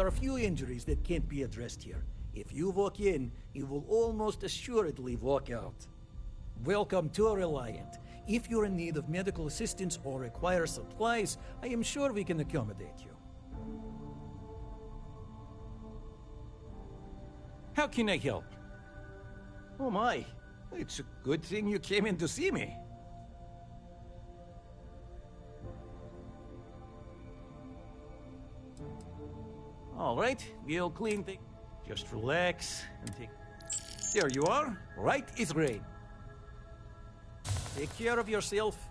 There are a few injuries that can't be addressed here. If you walk in, you will almost assuredly walk out. Welcome to Reliant. If you're in need of medical assistance or require supplies, I am sure we can accommodate you. How can I help? Oh my, it's a good thing you came in to see me. All right, we'll clean things. Just relax and take... There you are. Right is rain. Take care of yourself.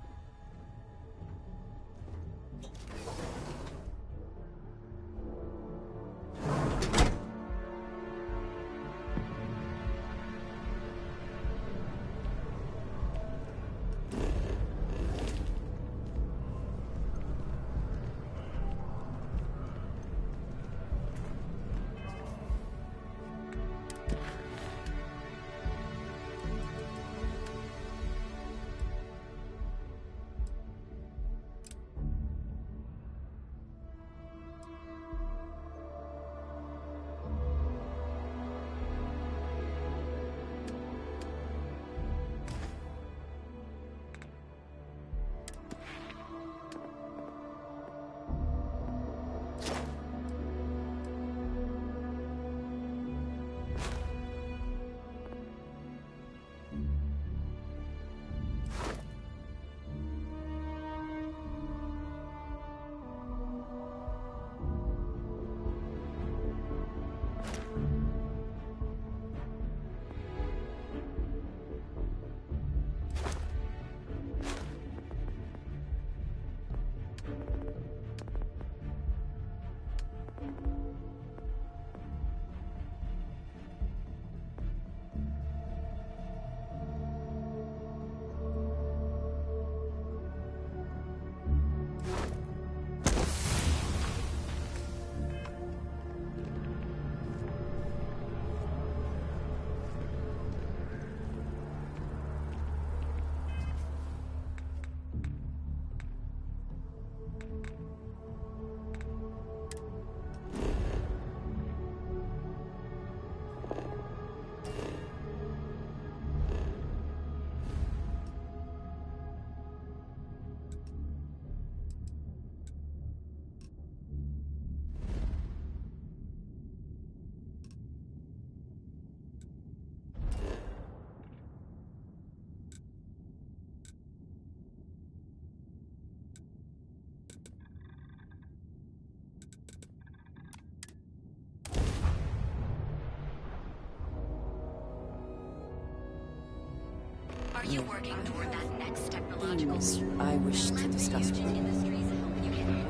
Are you working toward that next technological I wish to discuss with you. You can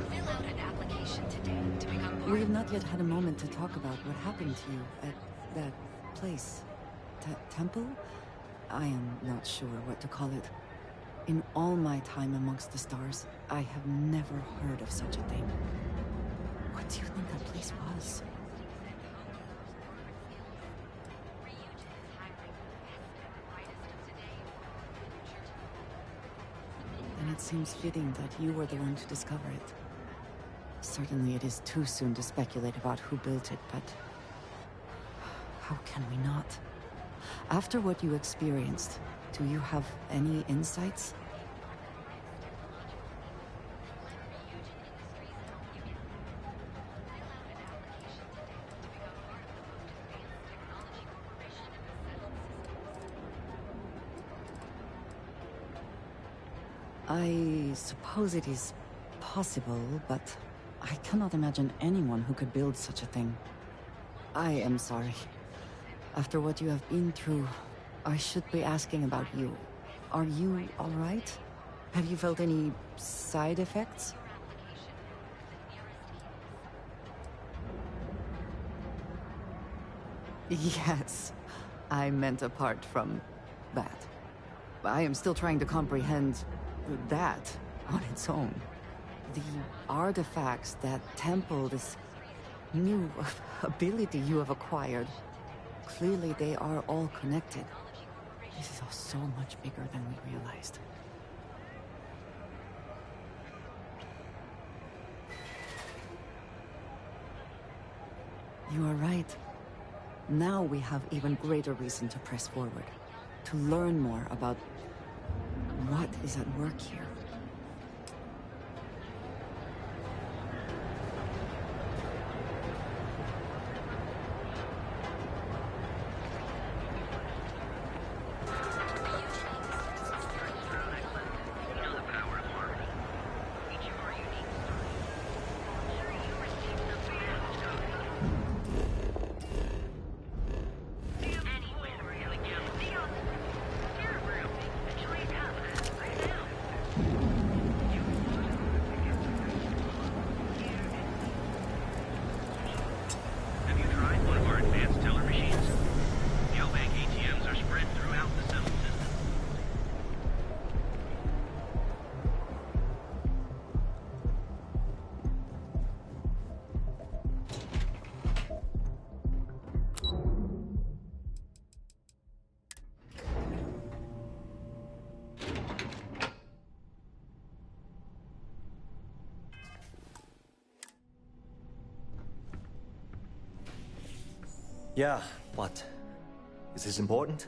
fill out an application today to become part We have not yet had a moment to talk about what happened to you at that place. Temple? I am not sure what to call it. In all my time amongst the stars, I have never heard of such a thing. What do you think that place was? Then it seems fitting that you were the one to discover it. Certainly it is too soon to speculate about who built it, but... how can we not? After what you experienced, do you have any insights? I suppose it is possible, but I cannot imagine anyone who could build such a thing. I am sorry. After what you have been through, I should be asking about you. Are you all right? Have you felt any side effects? Yes, I meant apart from that. I am still trying to comprehend that on its own. The artifacts that temple this new ability you have acquired. Clearly they are all connected. This is all so much bigger than we realized. You are right. Now we have even greater reason to press forward, to learn more about what is at work here. Yeah, what? Is this important?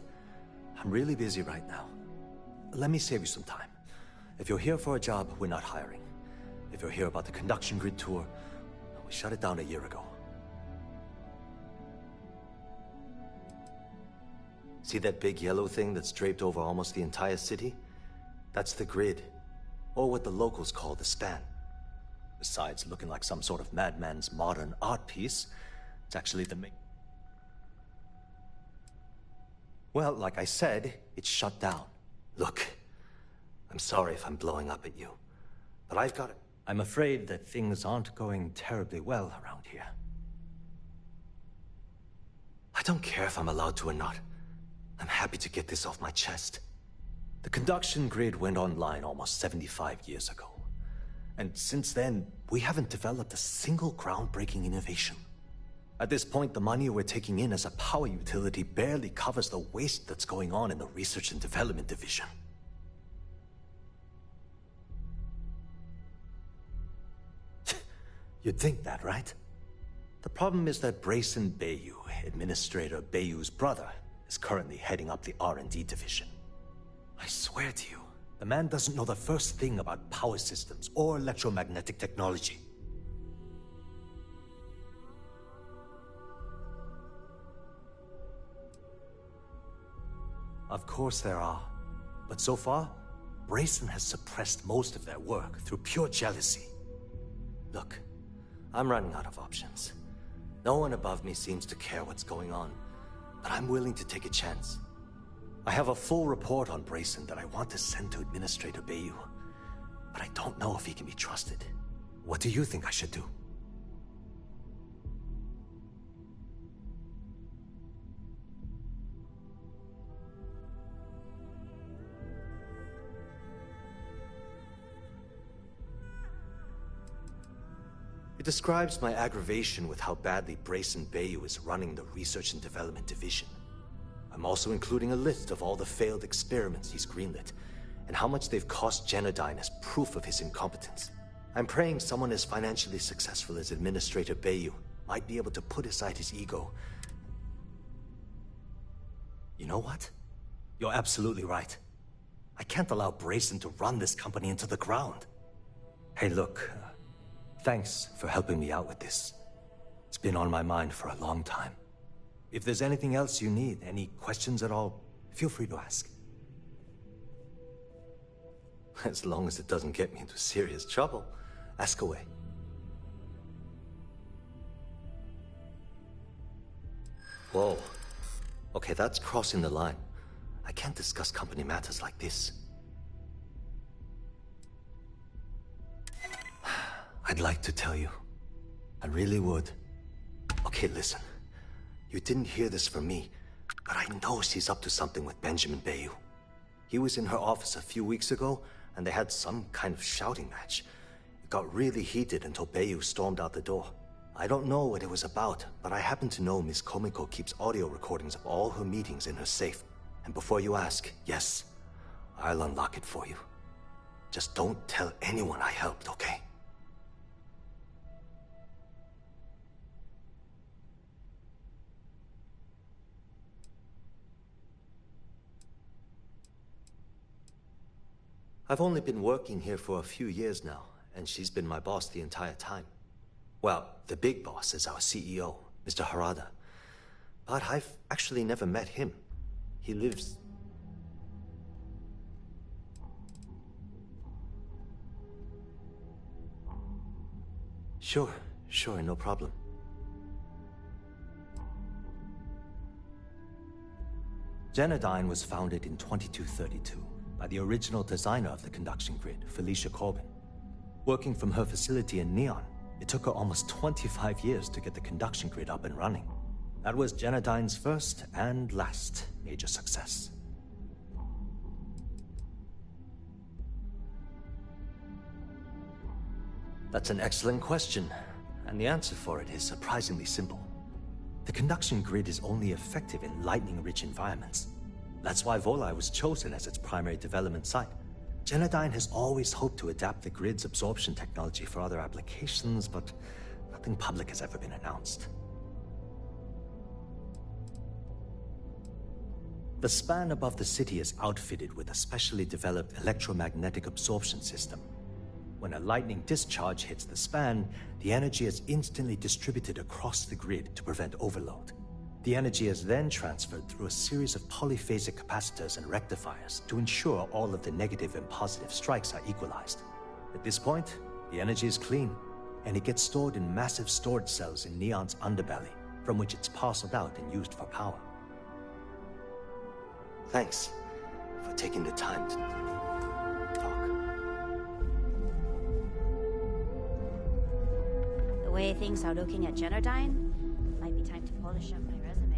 I'm really busy right now. Let me save you some time. If you're here for a job, we're not hiring. If you're here about the conduction grid tour, we shut it down a year ago. See that big yellow thing that's draped over almost the entire city? That's the grid, or what the locals call the span. Besides looking like some sort of madman's modern art piece, it's actually the main... Well, like I said, it's shut down. Look, I'm sorry if I'm blowing up at you, but I've got it. I'm afraid that things aren't going terribly well around here. I don't care if I'm allowed to or not. I'm happy to get this off my chest. The conduction grid went online almost 75 years ago. And since then, we haven't developed a single groundbreaking innovation. At this point, the money we're taking in as a power utility barely covers the waste that's going on in the research and development division. You'd think that, right? The problem is that Brayson Bayou, Administrator Bayou's brother, is currently heading up the R&D division. I swear to you, the man doesn't know the first thing about power systems or electromagnetic technology. Of course there are. But so far, Brayson has suppressed most of their work through pure jealousy. Look, I'm running out of options. No one above me seems to care what's going on, but I'm willing to take a chance. I have a full report on Brayson that I want to send to Administrator Bayou, but I don't know if he can be trusted. What do you think I should do? It describes my aggravation with how badly Brayson Bayou is running the Research and Development Division. I'm also including a list of all the failed experiments he's greenlit, and how much they've cost Genodyne as proof of his incompetence. I'm praying someone as financially successful as Administrator Bayou might be able to put aside his ego. You know what? You're absolutely right. I can't allow Brayson to run this company into the ground. Hey, look, thanks for helping me out with this. It's been on my mind for a long time. If there's anything else you need, any questions at all, feel free to ask. As long as it doesn't get me into serious trouble, ask away. Whoa. Okay, that's crossing the line. I can't discuss company matters like this. I'd like to tell you. I really would. Okay, listen. You didn't hear this from me, but I know she's up to something with Benjamin Bayou. He was in her office a few weeks ago, and they had some kind of shouting match. It got really heated until Bayou stormed out the door. I don't know what it was about, but I happen to know Miss Komiko keeps audio recordings of all her meetings in her safe. And before you ask, yes, I'll unlock it for you. Just don't tell anyone I helped, okay? I've only been working here for a few years now, and she's been my boss the entire time. Well, the big boss is our CEO, Mr. Harada. But I've actually never met him. He lives... Sure, no problem. Genodyne was founded in 2232 by the original designer of the conduction grid, Felicia Corbin. Working from her facility in Neon, it took her almost 25 years to get the conduction grid up and running. That was Genodyne's first and last major success. That's an excellent question, and the answer for it is surprisingly simple. The conduction grid is only effective in lightning-rich environments. That's why Volai was chosen as its primary development site. Genodyne has always hoped to adapt the grid's absorption technology for other applications, but nothing public has ever been announced. The span above the city is outfitted with a specially developed electromagnetic absorption system. When a lightning discharge hits the span, the energy is instantly distributed across the grid to prevent overload. The energy is then transferred through a series of polyphasic capacitors and rectifiers to ensure all of the negative and positive strikes are equalized. At this point, the energy is clean, and it gets stored in massive storage cells in Neon's underbelly, from which it's parceled out and used for power. Thanks for taking the time to talk. The way things are looking at Genodyne, might be time to polish up my resume.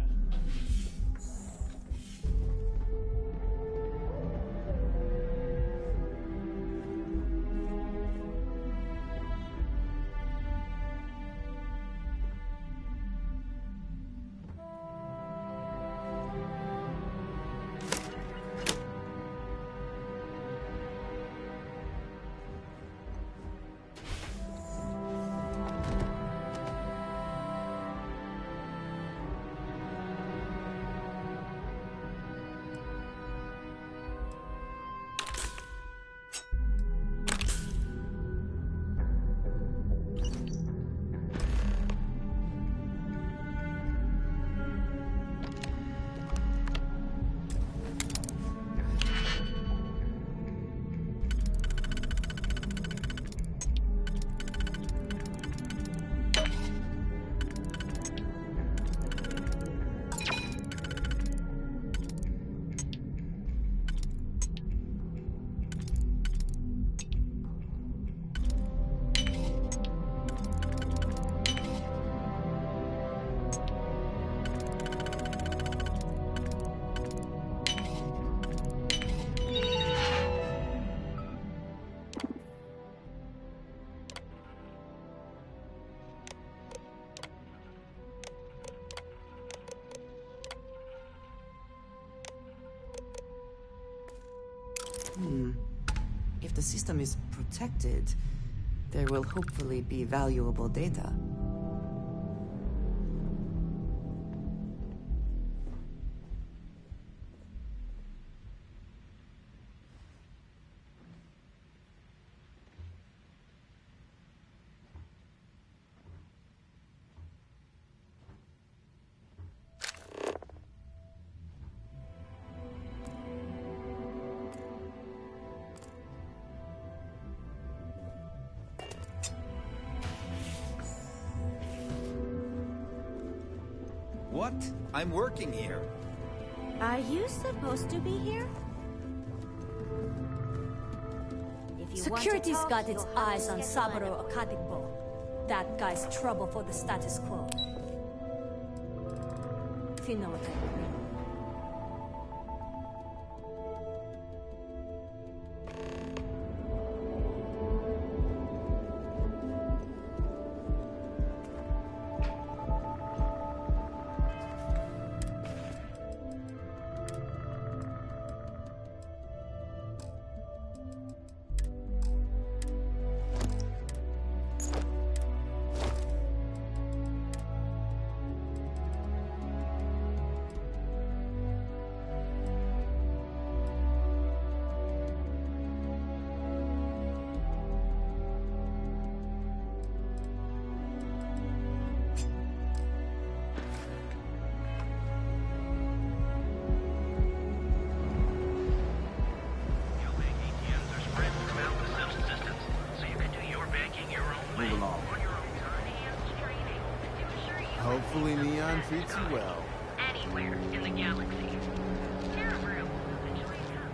If the system is protected, there will hopefully be valuable data. What? I'm working here. Are you supposed to be here? If you Security's want to talk, got its you'll have to eyes on schedule an Saburo Akadikbo. That guy's trouble for the status quo. If you know what I mean. treats you well. Anywhere in the galaxy. Share a room. Enjoy some.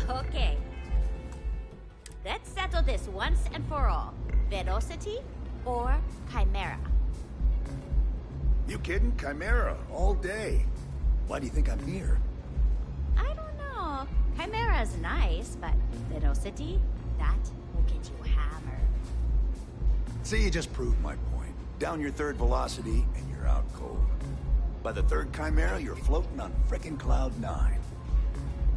Okay. Let's settle this once and for all. Velocity or Chimera? You kidding? Chimera, all day. Why do you think I'm here? I don't know. Chimera's nice, but Velocity? That will get you hammered. See, you just proved my point. Down your third velocity, and you're out cold. By the third Chimera, you're floating on frickin' Cloud 9.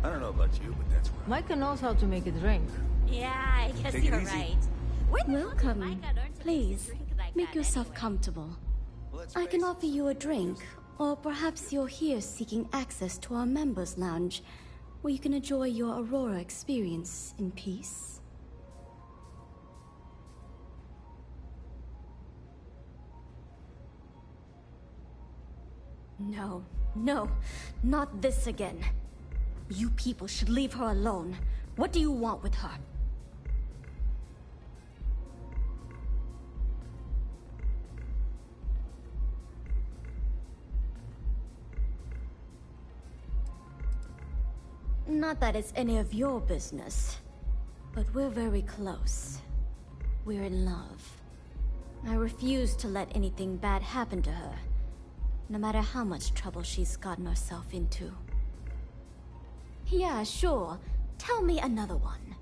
I don't know about you, but that's where Micah knows how to make a drink. Yeah, I guess Take it you're easy. right. Where the hell did Welcome. Micah learn to make a Please, drink like make that yourself anyway? comfortable. I can offer you a drink, or perhaps you're here seeking access to our members' lounge, where you can enjoy your Aurora experience in peace. No, no, not this again. You people should leave her alone. What do you want with her? Not that it's any of your business, but we're very close. We're in love. I refuse to let anything bad happen to her, no matter how much trouble she's gotten herself into. Yeah, sure. Tell me another one.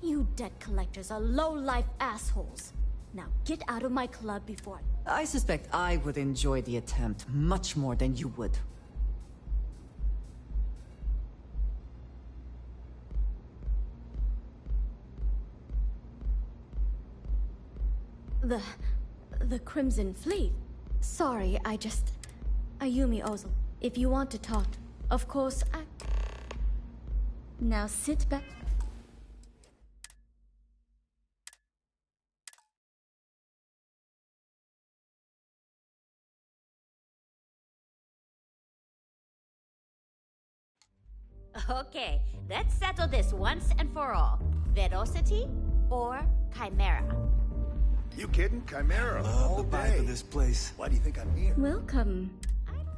You debt collectors are low-life assholes. Now get out of my club before I suspect I would enjoy the attempt much more than you would. The Crimson Fleet. Sorry, Ayumi Ozil. If you want to talk, of course, Now sit back. Okay, let's settle this once and for all. Velocity or Chimera? You kidding? Chimera, all day. This place. Why do you think I'm here? Welcome.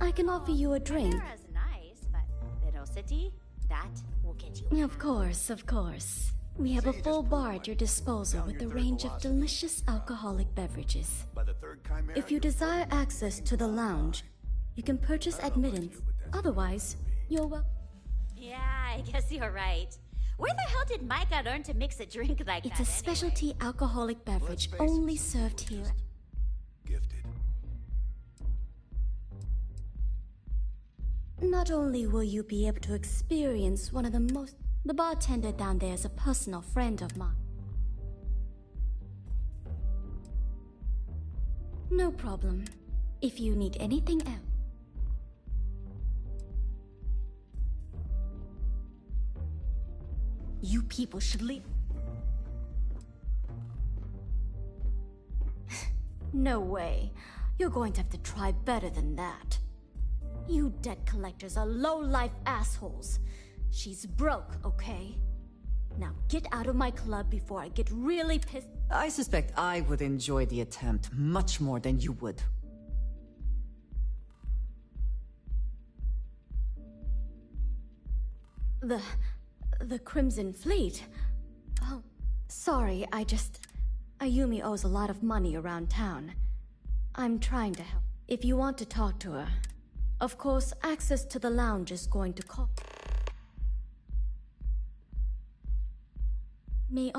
I can offer you a drink. Chimera's nice, but Velocity? That will get you. Of course, of course. We have a full bar at your disposal with a range of delicious alcoholic beverages. By the third Chimera, If you desire access to the lounge, you can purchase admittance. Otherwise, you're welcome. Yeah, I guess you're right. Where the hell did Micah learn to mix a drink like It's that? a specialty alcoholic beverage only served here. gifted. Not only will you be able to experience one of the most... The bartender down there is a personal friend of mine. No problem. If you need anything else... You people should leave. No way. You're going to have to try better than that. You debt collectors are low-life assholes. She's broke, okay? Now get out of my club before I get really pissed. I suspect I would enjoy the attempt much more than you would. The Crimson Fleet? Oh, sorry, Ayumi owes a lot of money around town. I'm trying to help. If you want to talk to her, Of course, access to the lounge is going to cost me.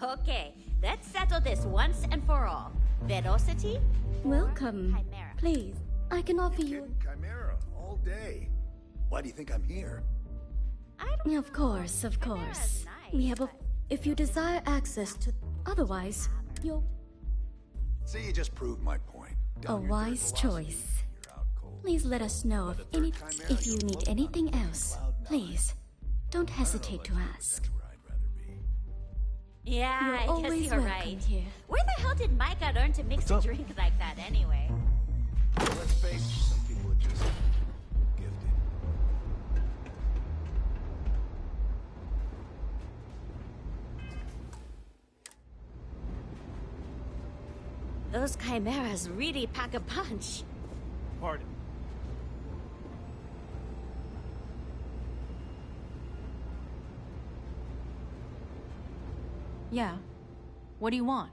Okay, let's settle this once and for all. Velocity? Welcome. Chimera. Please, I can offer you. Kidding, Chimera, all day. Why do you think I'm here? I don't Of course, of course. nice, We have a. but- If you desire access to. Otherwise, you'll. See, you just proved my point. A Down your third wise velocity, choice. you're out cold. Please let us know By if the third any. chimera, If you you're need floating on anything freaking else. cloud nine. Please, don't I don't know hesitate to about you, but ask. that's where I'd rather be. Yeah, You're I guess always you're welcome right. here. Where the hell did Micah learn to mix a up? drink like that anyway? Let's face it, some people are just gifted. Those chimeras really pack a punch. Pardon. Yeah. What do you want?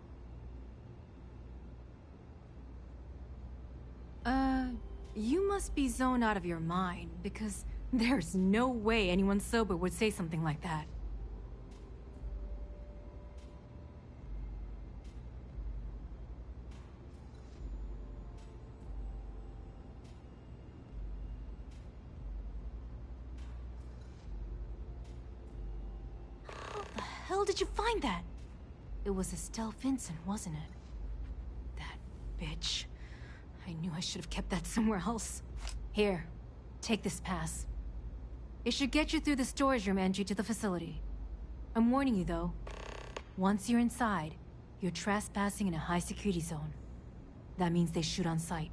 You must be zoned out of your mind, because there's no way anyone sober would say something like that. How the hell did you find that? It was Estelle Vincent, wasn't it? That bitch. I knew I should have kept that somewhere else. Here, take this pass. It should get you through the storage room entry to the facility. I'm warning you, though. Once you're inside, you're trespassing in a high-security zone. That means they shoot on sight.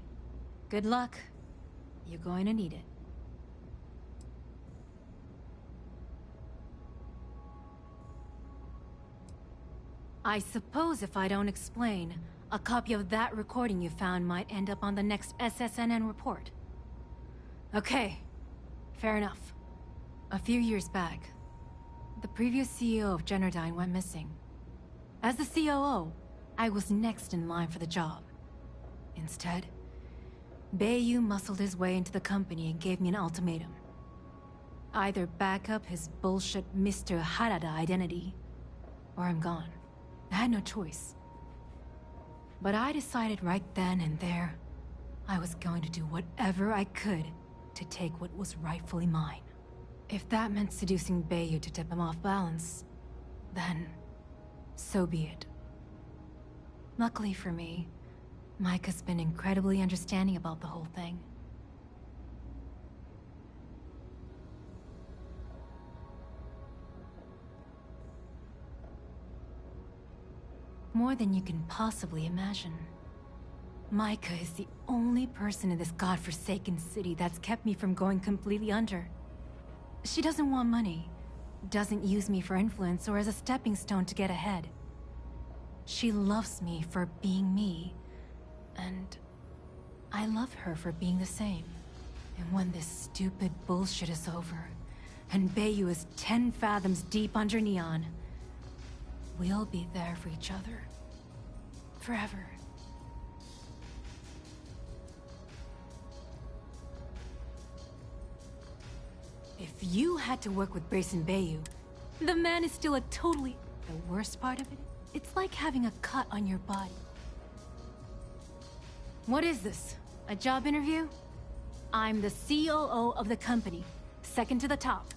Good luck. You're going to need it. I suppose if I don't explain, a copy of that recording you found might end up on the next SSNN report. Okay, fair enough. A few years back, the previous CEO of Generdyne went missing. As the COO, I was next in line for the job. Instead, Bayou muscled his way into the company and gave me an ultimatum. Either back up his bullshit Mr. Harada identity, or I'm gone. I had no choice. But I decided right then and there, I was going to do whatever I could to take what was rightfully mine. If that meant seducing Bayou to tip him off balance, then so be it. Luckily for me, Mike has been incredibly understanding about the whole thing. More than you can possibly imagine. Micah is the only person in this godforsaken city that's kept me from going completely under. She doesn't want money, doesn't use me for influence or as a stepping stone to get ahead. She loves me for being me, and I love her for being the same. And when this stupid bullshit is over, and Bayou is 10 fathoms deep under Neon, we'll be there for each other. Forever. If you had to work with Grayson Bayou, the man is still a totally... The worst part of it? It's like having a cut on your body. What is this? A job interview? I'm the COO of the company, second to the top.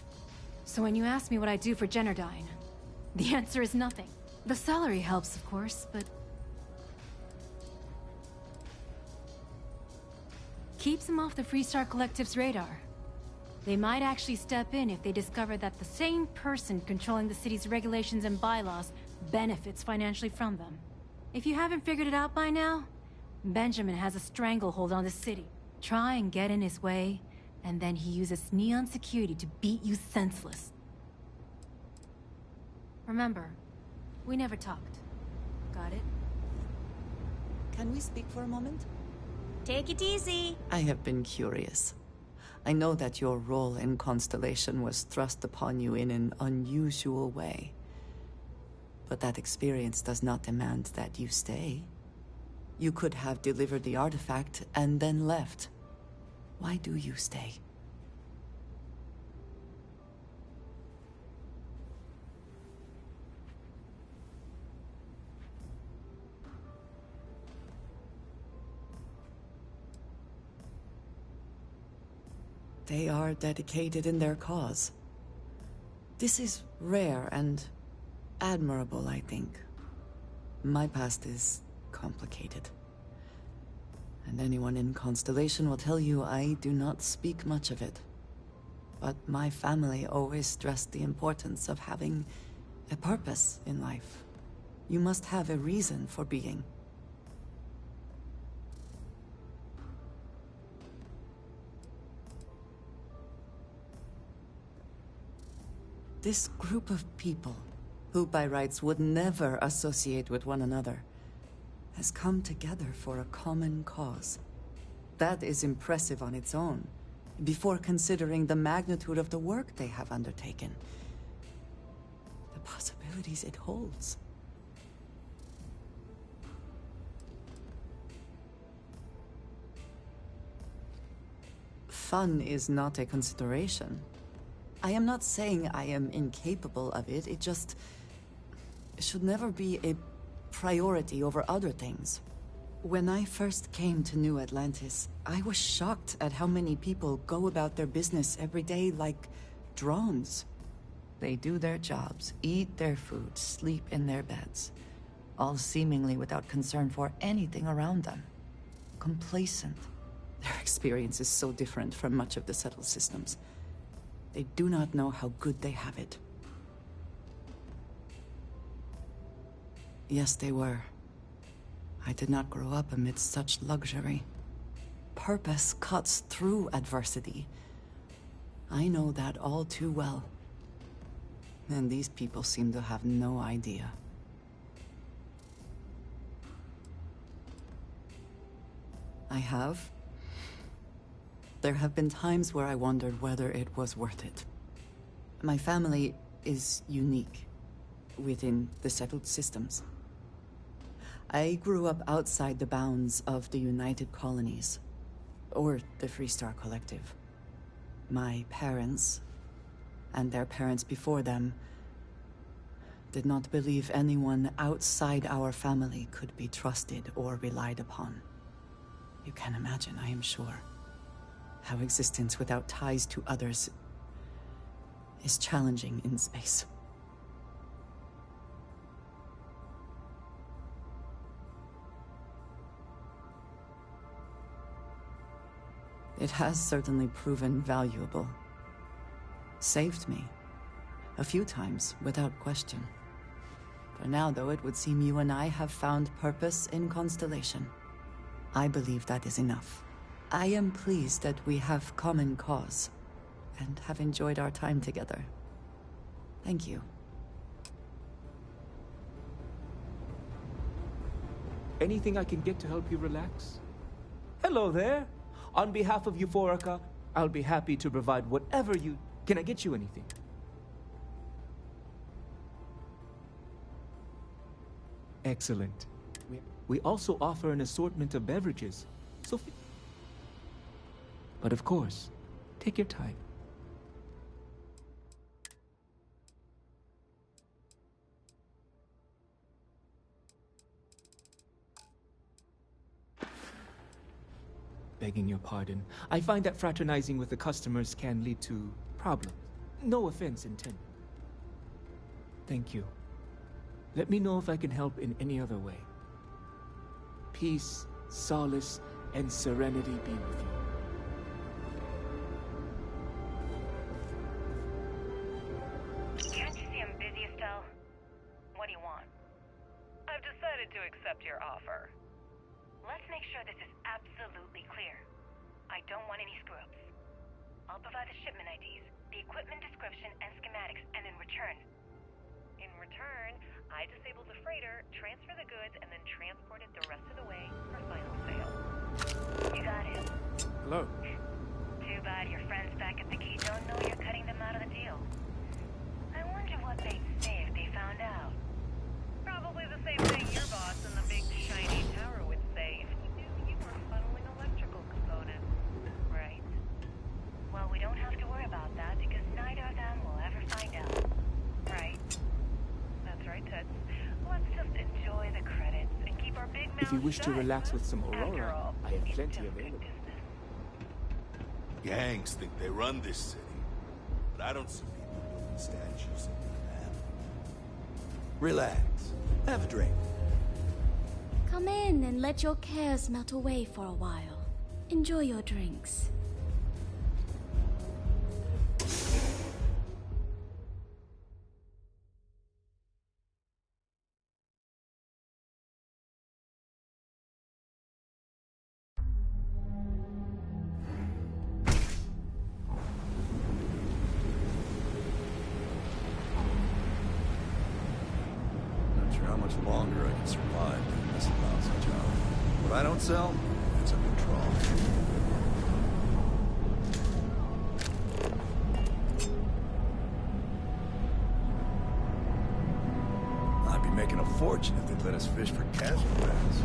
So when you ask me what I do for Generdyne, the answer is nothing. The salary helps, of course, but... keeps him off the Freestar Collective's radar. They might actually step in if they discover that the same person controlling the city's regulations and bylaws benefits financially from them. If you haven't figured it out by now, Benjamin has a stranglehold on the city. Try and get in his way, and then he uses Neon security to beat you senseless. Remember, we never talked. Got it? Can we speak for a moment? Take it easy. I have been curious. I know that your role in Constellation was thrust upon you in an unusual way. But that experience does not demand that you stay. You could have delivered the artifact and then left. Why do you stay? They are dedicated in their cause. This is rare and admirable, I think. My past is complicated. And anyone in Constellation will tell you I do not speak much of it. But my family always stressed the importance of having a purpose in life. You must have a reason for being. This group of people, who by rights would never associate with one another, has come together for a common cause. That is impressive on its own, before considering the magnitude of the work they have undertaken. The possibilities it holds. Fun is not a consideration. I am not saying I am incapable of it, it just should never be a priority over other things. When I first came to New Atlantis, I was shocked at how many people go about their business every day like drones. They do their jobs, eat their food, sleep in their beds, all seemingly without concern for anything around them. Complacent. Their experience is so different from much of the settled systems. They do not know how good they have it. Yes, they were. I did not grow up amidst such luxury. Purpose cuts through adversity. I know that all too well. And these people seem to have no idea. I have. There have been times where I wondered whether it was worth it. My family is unique within the settled systems. I grew up outside the bounds of the United Colonies, or the Freestar Collective. My parents, and their parents before them, did not believe anyone outside our family could be trusted or relied upon. You can imagine, I am sure, how existence without ties to others is challenging in space. It has certainly proven valuable. Saved me. A few times, without question. For now, though, it would seem you and I have found purpose in Constellation. I believe that is enough. I am pleased that we have common cause, and have enjoyed our time together. Thank you. Anything I can get to help you relax? Hello there. On behalf of Euphorica, I'll be happy to provide whatever you... Can I get you anything? Excellent. We also offer an assortment of beverages, so... But of course, take your time. Begging your pardon, I find that fraternizing with the customers can lead to problems. No offense intended. Thank you. Let me know if I can help in any other way. Peace, solace, and serenity be with you. Can't you see I'm busy, Estelle? What do you want? I've decided to accept your offer. Let's make sure this is absolutely clear. I don't want any screw-ups. I'll provide the shipment IDs, the equipment description, and schematics, and in return, I disable the freighter, transfer the goods, and then transport it the rest of the way for final sale. You got him. Hello. Too bad your friends back at the key don't know you're cutting them out of the deal. I wonder what they'd say if they found out. Probably the same thing your boss in the big shiny tower would say if he knew you were funneling electrical components. Right? Well, we don't have to worry about that because neither of them will ever find out. Right? That's right, Toots. Let's just enjoy the credits and keep our big mouths If you wish to shut. relax with some After Aurora, all, I have it's plenty still available. good business. Gangs think they run this city, but I don't see people building statues into the map. Relax. Have a drink. Come in and let your cares melt away for a while. Enjoy your drinks. Not sure how much longer I can survive doing this lousy job. What I don't sell, it's under control. I'd be making a fortune if they'd let us fish for casual bass.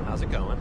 How's it going?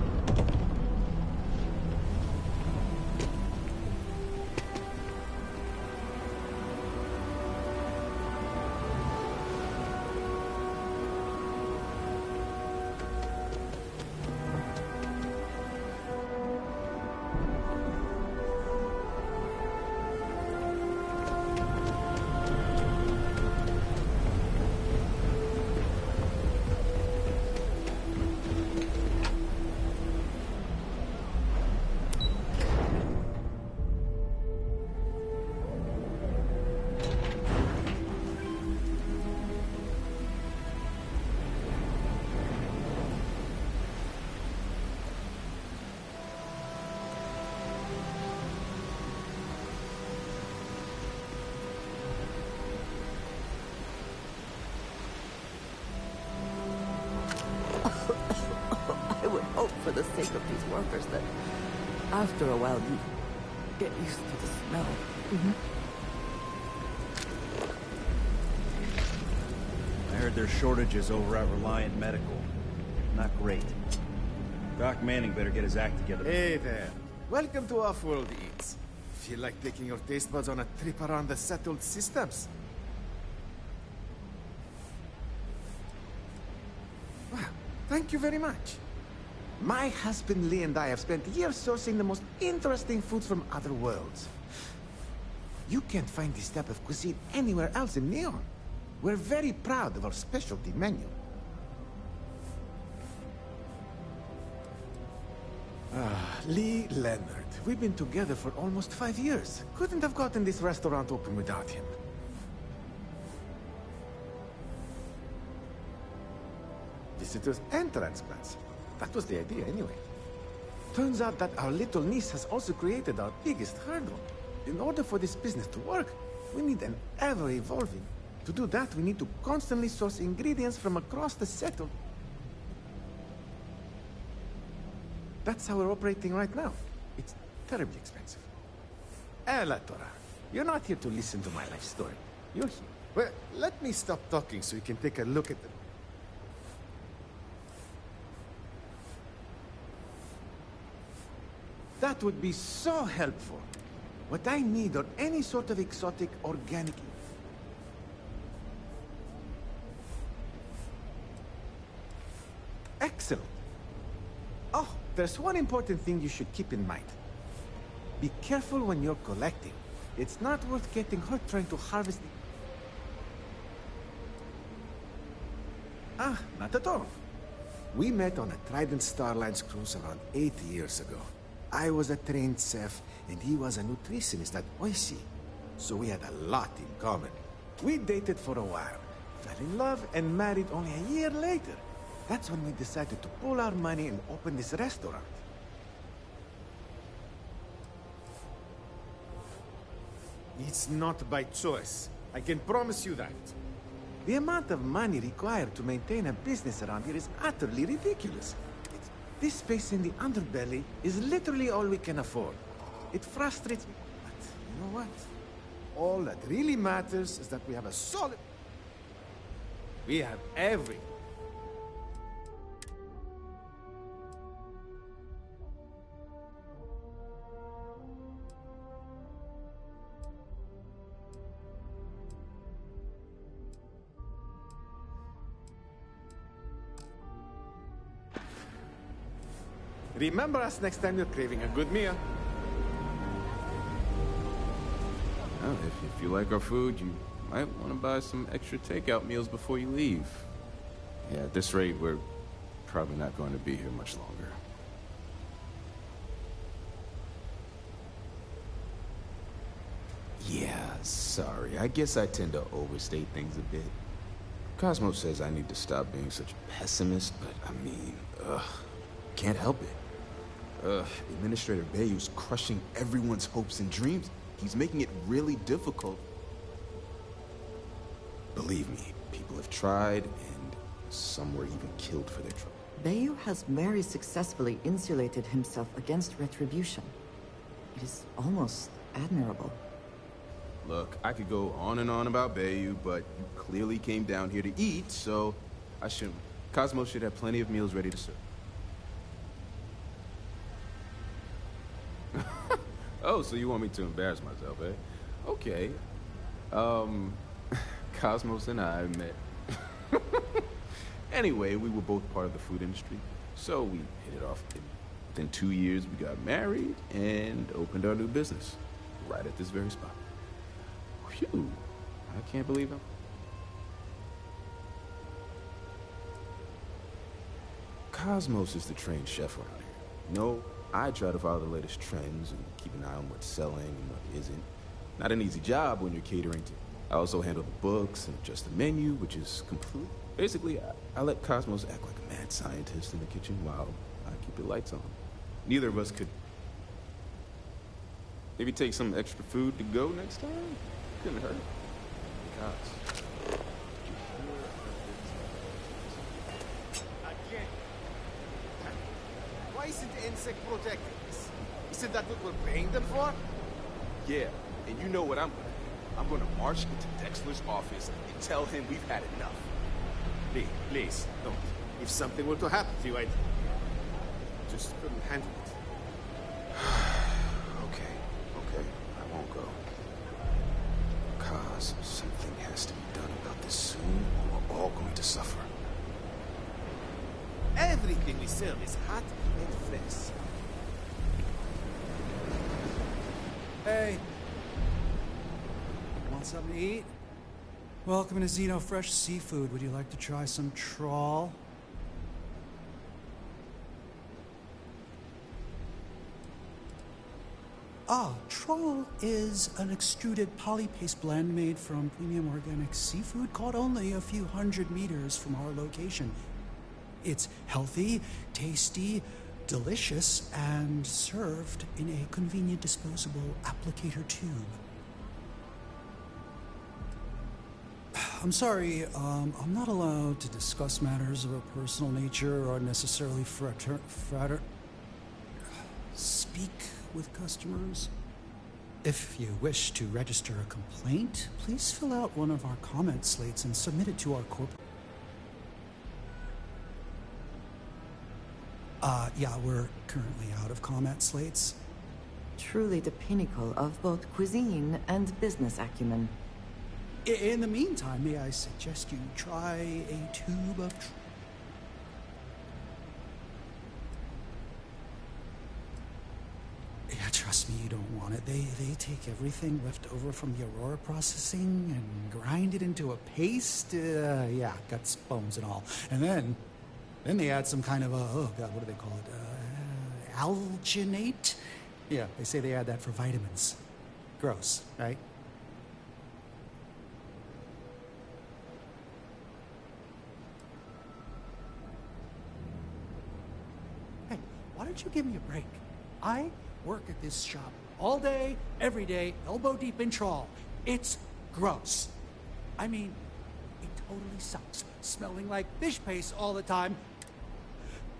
I would hope for the sake of these workers that after a while you get used to the smell. I heard there's shortages over at Reliant Medical. Not great. Doc Manning better get his act together. Hey there. Welcome to Off-World Eats. Feel like taking your taste buds on a trip around the settled systems? Well, thank you very much. My husband Lee and I have spent years sourcing the most interesting foods from other worlds. You can't find this type of cuisine anywhere else in Neon. We're very proud of our specialty menu. Lee Leonard. We've been together for almost 5 years. Couldn't have gotten this restaurant open without him. Visitors and transplants. That was the idea anyway. Turns out that our little niece has also created our biggest hurdle. In order for this business to work, we need an ever-evolving. To do that, we need to constantly source ingredients from across the settled. That's how we're operating right now. It's terribly expensive. La Torah, you're not here to listen to my life story. You're here. Well, let me stop talking so you can take a look at the... That would be so helpful. What I need are any sort of exotic organic... Excellent. Oh, there's one important thing you should keep in mind. Be careful when you're collecting. It's not worth getting hurt trying to harvest the... Ah, not at all. We met on a Trident Starline's cruise around 8 years ago. I was a trained chef, and he was a nutritionist at Oishi. So we had a lot in common. We dated for a while, fell in love, and married only a year later. That's when we decided to pool our money and open this restaurant. It's not by choice. I can promise you that. The amount of money required to maintain a business around here is utterly ridiculous. This space in the underbelly is literally all we can afford. It frustrates me, but you know what? All that really matters is that we have a solid... We have everything. Remember us next time you're craving a good meal. Well, if you like our food, you might want to buy some extra takeout meals before you leave. Yeah, at this rate, we're probably not going to be here much longer. Yeah, sorry. I guess I tend to overstate things a bit. Cosmos says I need to stop being such a pessimist, but I mean, can't help it. Administrator Bayou's crushing everyone's hopes and dreams. He's making it really difficult. Believe me, people have tried, and some were even killed for their trouble. Bayou has very successfully insulated himself against retribution. It is almost admirable. Look, I could go on and on about Bayou, but you clearly came down here to eat, so I shouldn't. Cosmos should have plenty of meals ready to serve. Oh, so you want me to embarrass myself, eh? Okay. Cosmos and I met. Anyway, we were both part of the food industry, so we hit it off. Within 2 years, we got married and opened our new business, right at this very spot. Phew, I can't believe it. Cosmos is the trained chef around here. No, I try to follow the latest trends and keep an eye on what's selling and what isn't. Not an easy job when you're catering to. I also handle the books and adjust the menu, which is complete. Basically, I let Cosmos act like a mad scientist in the kitchen while I keep the lights on. Neither of us could... Maybe take some extra food to go next time? Couldn't hurt. Gosh. Why isn't the insect protecting this? Isn't that what we're paying them for? Yeah, and you know what I'm gonna do. I'm gonna march into Dexler's office and tell him we've had enough. Please, don't. If something were to happen to you, I just couldn't handle it. Okay, I won't go. Cause something has to be done about this soon, or we're all going to suffer. Everything we serve is hot and fresh. Hey. Want something to eat? Welcome to Xeno Fresh Seafood. Would you like to try some trawl? Trawl is an extruded polypaste blend made from premium organic seafood caught only a few hundred meters from our location. It's healthy, tasty, delicious, and served in a convenient disposable applicator tube. I'm sorry, I'm not allowed to discuss matters of a personal nature or necessarily speak with customers. If you wish to register a complaint, please fill out one of our comment slates and submit it to our corporate... Yeah, we're currently out of comment slates. Truly the pinnacle of both cuisine and business acumen. In the meantime, may I suggest you try a tube of... Yeah, trust me, you don't They take everything left over from the Aurora processing and grind it into a paste. Yeah, guts, bones, and all. And then they add some kind of oh god, what do they call it? Alginate? Yeah, they say they add that for vitamins. Gross, right? Hey, why don't you give me a break? I work at this shop all day, every day, elbow deep in trawl. It's gross. I mean, it totally sucks. Smelling like fish paste all the time.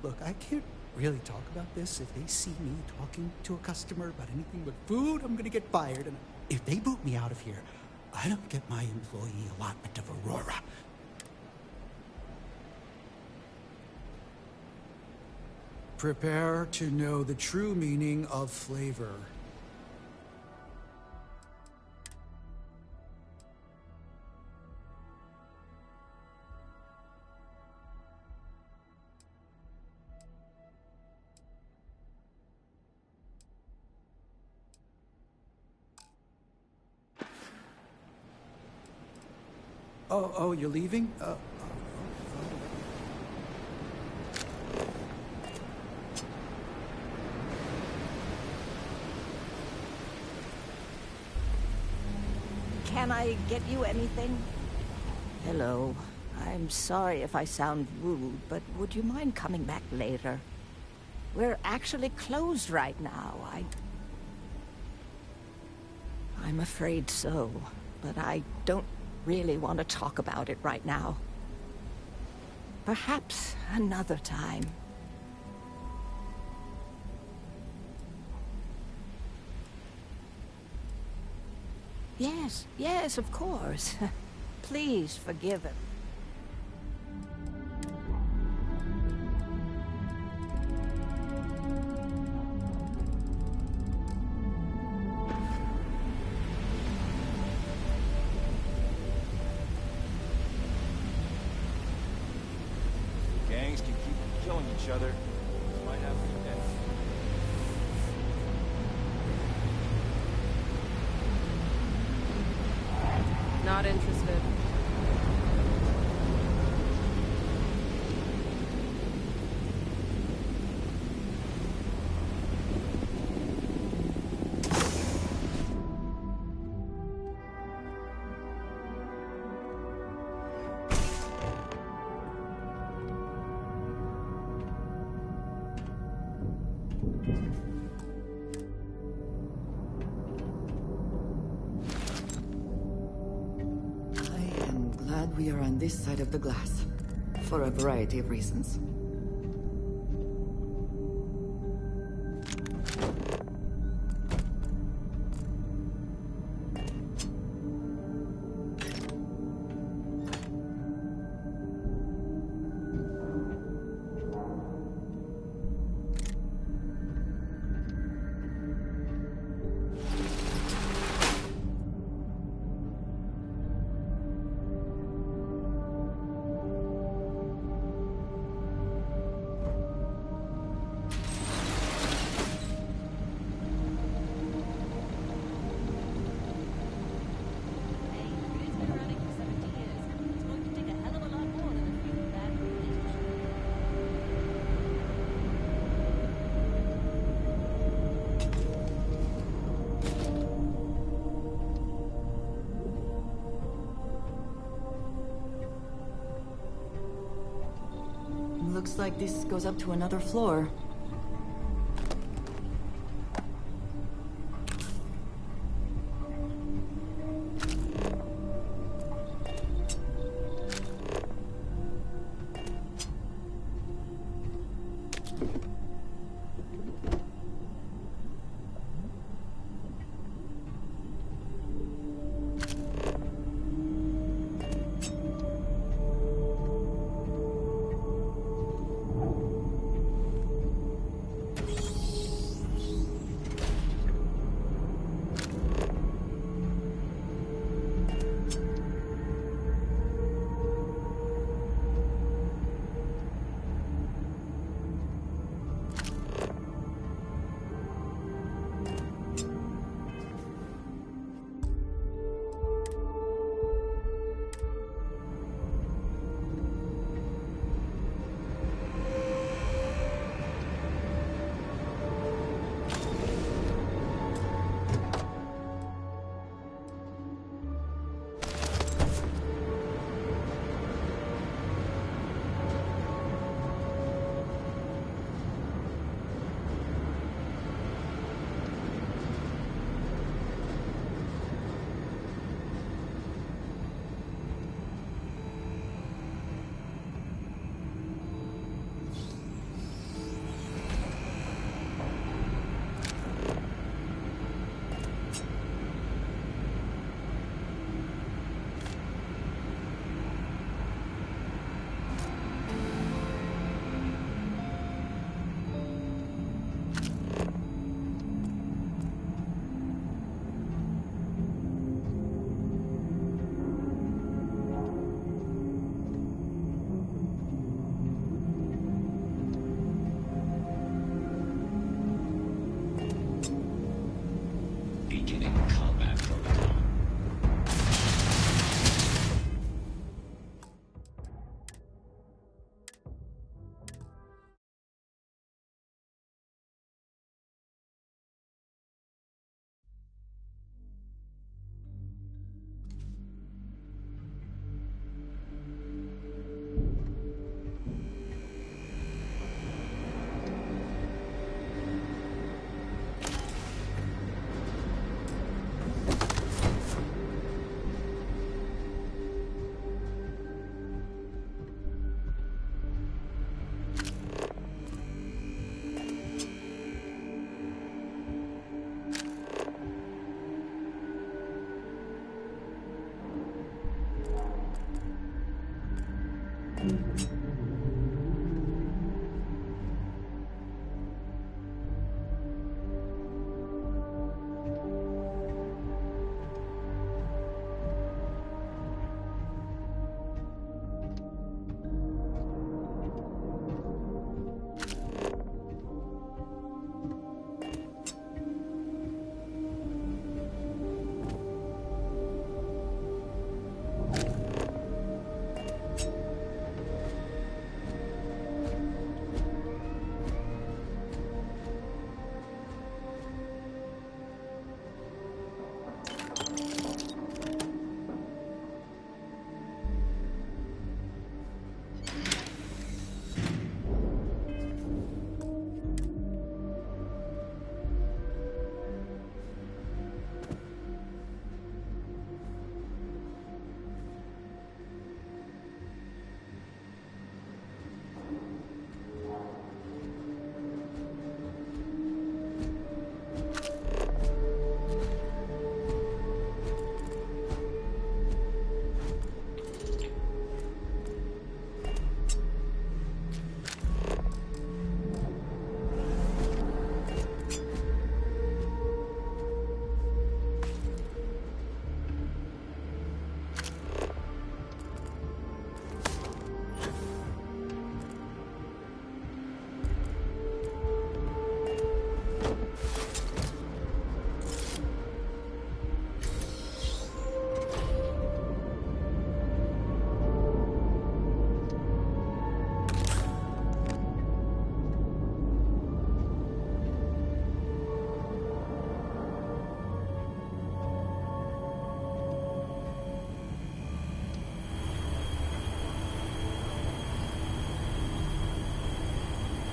Look, I can't really talk about this. If they see me talking to a customer about anything but food, I'm gonna get fired. And if they boot me out of here, I don't get my employee allotment of Aurora. Prepare to know the true meaning of flavor. Oh, you're leaving? Can I get you anything? Hello. I'm sorry if I sound rude, but would you mind coming back later? We're actually closed right now. I'm afraid so, but I don't really want to talk about it right now. Perhaps another time. Yes, of course. Please forgive him. Gangs can keep killing each other. Might have to end. Not interested. We are on this side of the glass, for a variety of reasons. Looks like this goes up to another floor.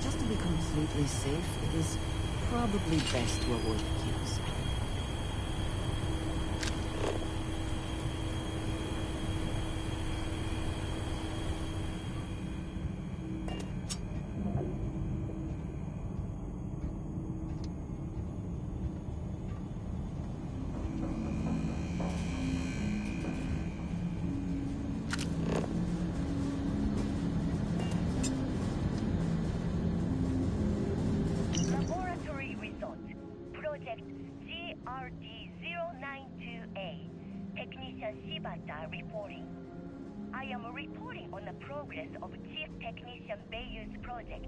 Just to be completely safe, it is probably best to avoid the queues. Laboratory results. Project GRD-092A. Technician Shibata reporting. I am reporting on the progress of Chief Technician Beiyu's project,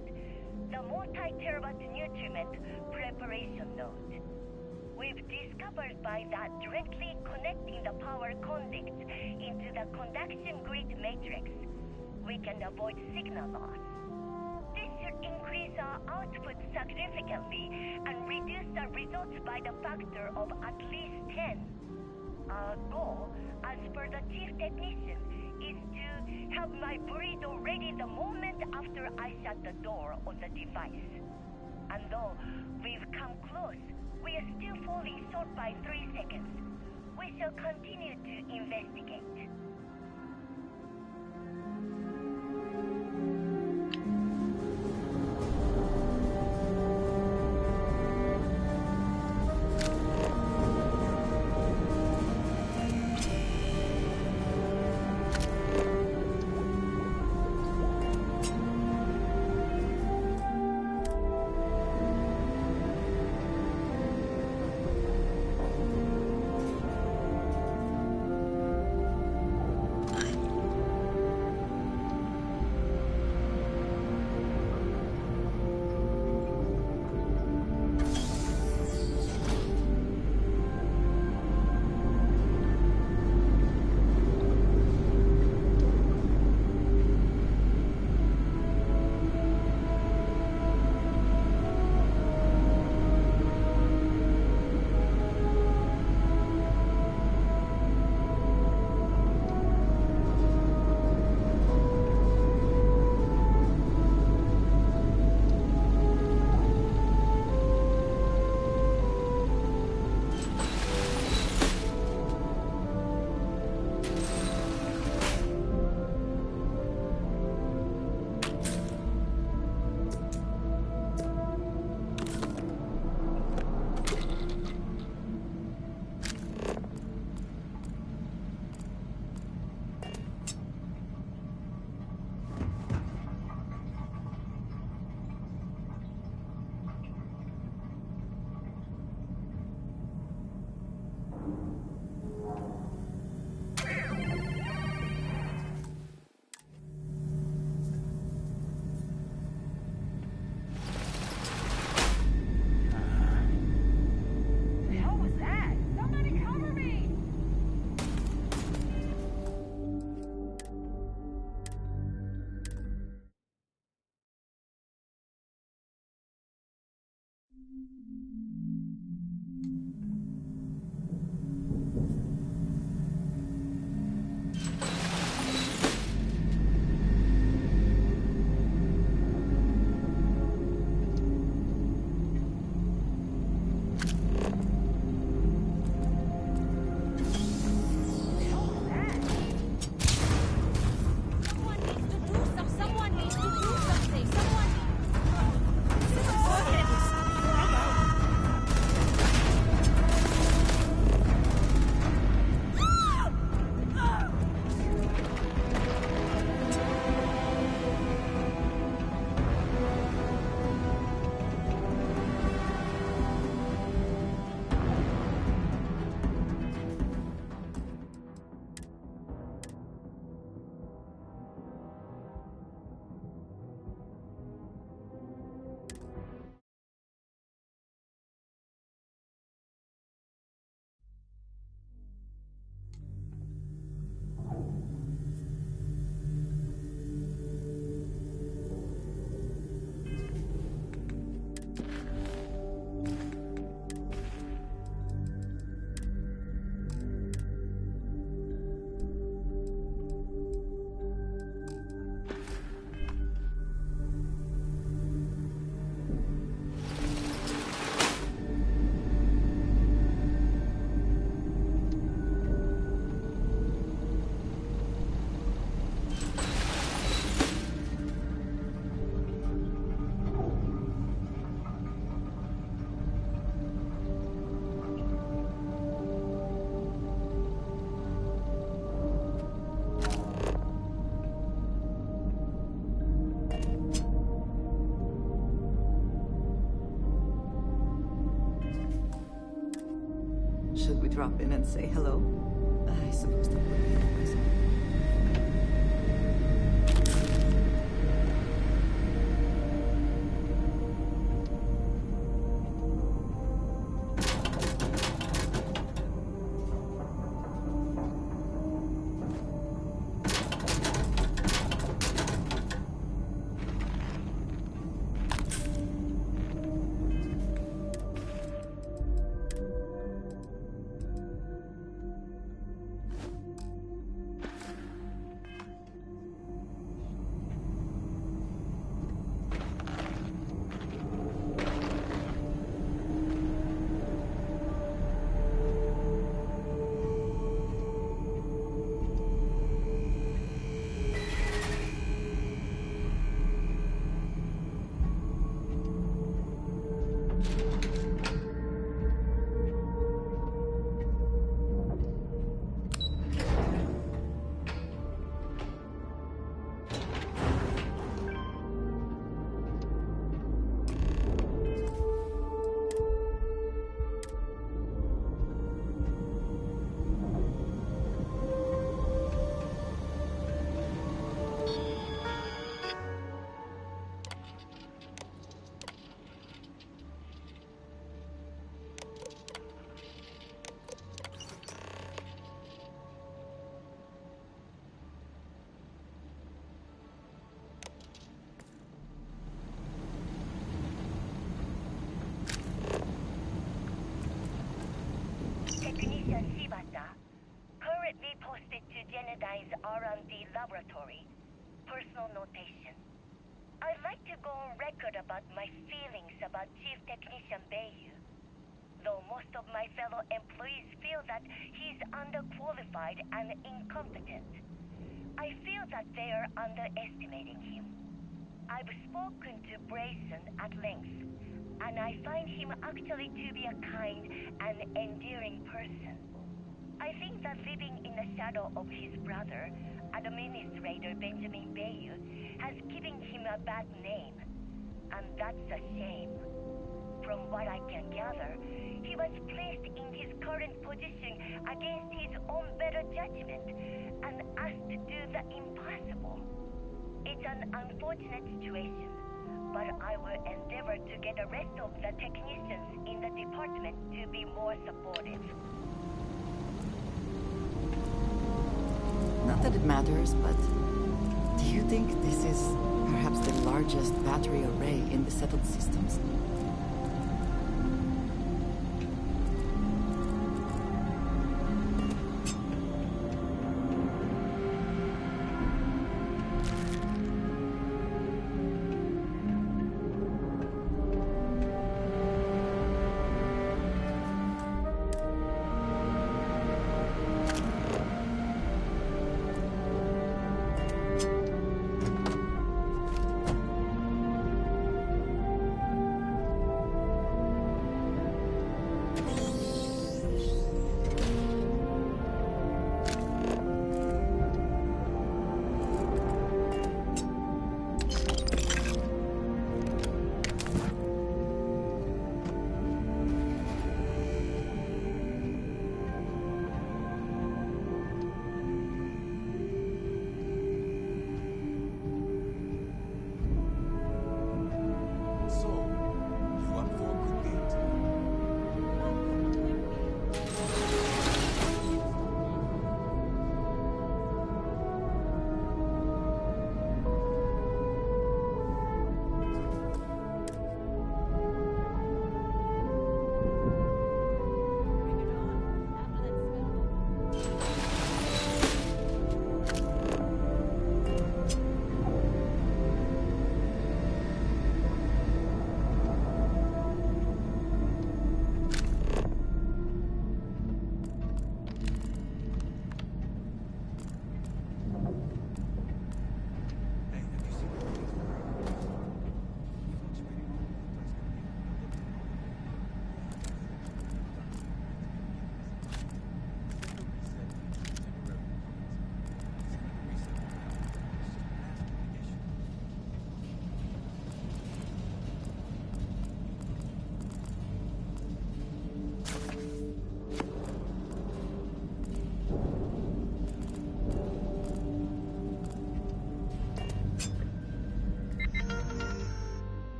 the multi-terabyte nutriment preparation node. We've discovered by that directly connecting the power conducts into the conduction grid matrix, we can avoid signal loss. This should increase our output significantly and reduce the results by the factor of at least 10. Our goal, as per the chief technician, is to have my burrito ready the moment after I shut the door on the device. And though we've come close, we are still falling short by 3 seconds. We shall continue to investigate. drop in and say hello. I suppose that would be myself. Technician Shibata, currently posted to Genodyne's R&D laboratory. Personal notation. I'd like to go on record about my feelings about Chief Technician Bayu. Though most of my fellow employees feel that he's underqualified and incompetent, I feel that they are underestimating him. I've spoken to Brayson at length, and I find him actually to be a kind and endearing person. I think that living in the shadow of his brother, Administrator Benjamin Bayu, has given him a bad name, and that's a shame. From what I can gather, he was placed in his current position against his own better judgment and asked to do the impossible. It's an unfortunate situation, but I will endeavor to get the rest of the technicians in the department to be more supportive. Not that it matters, but do you think this is perhaps the largest battery array in the settled systems?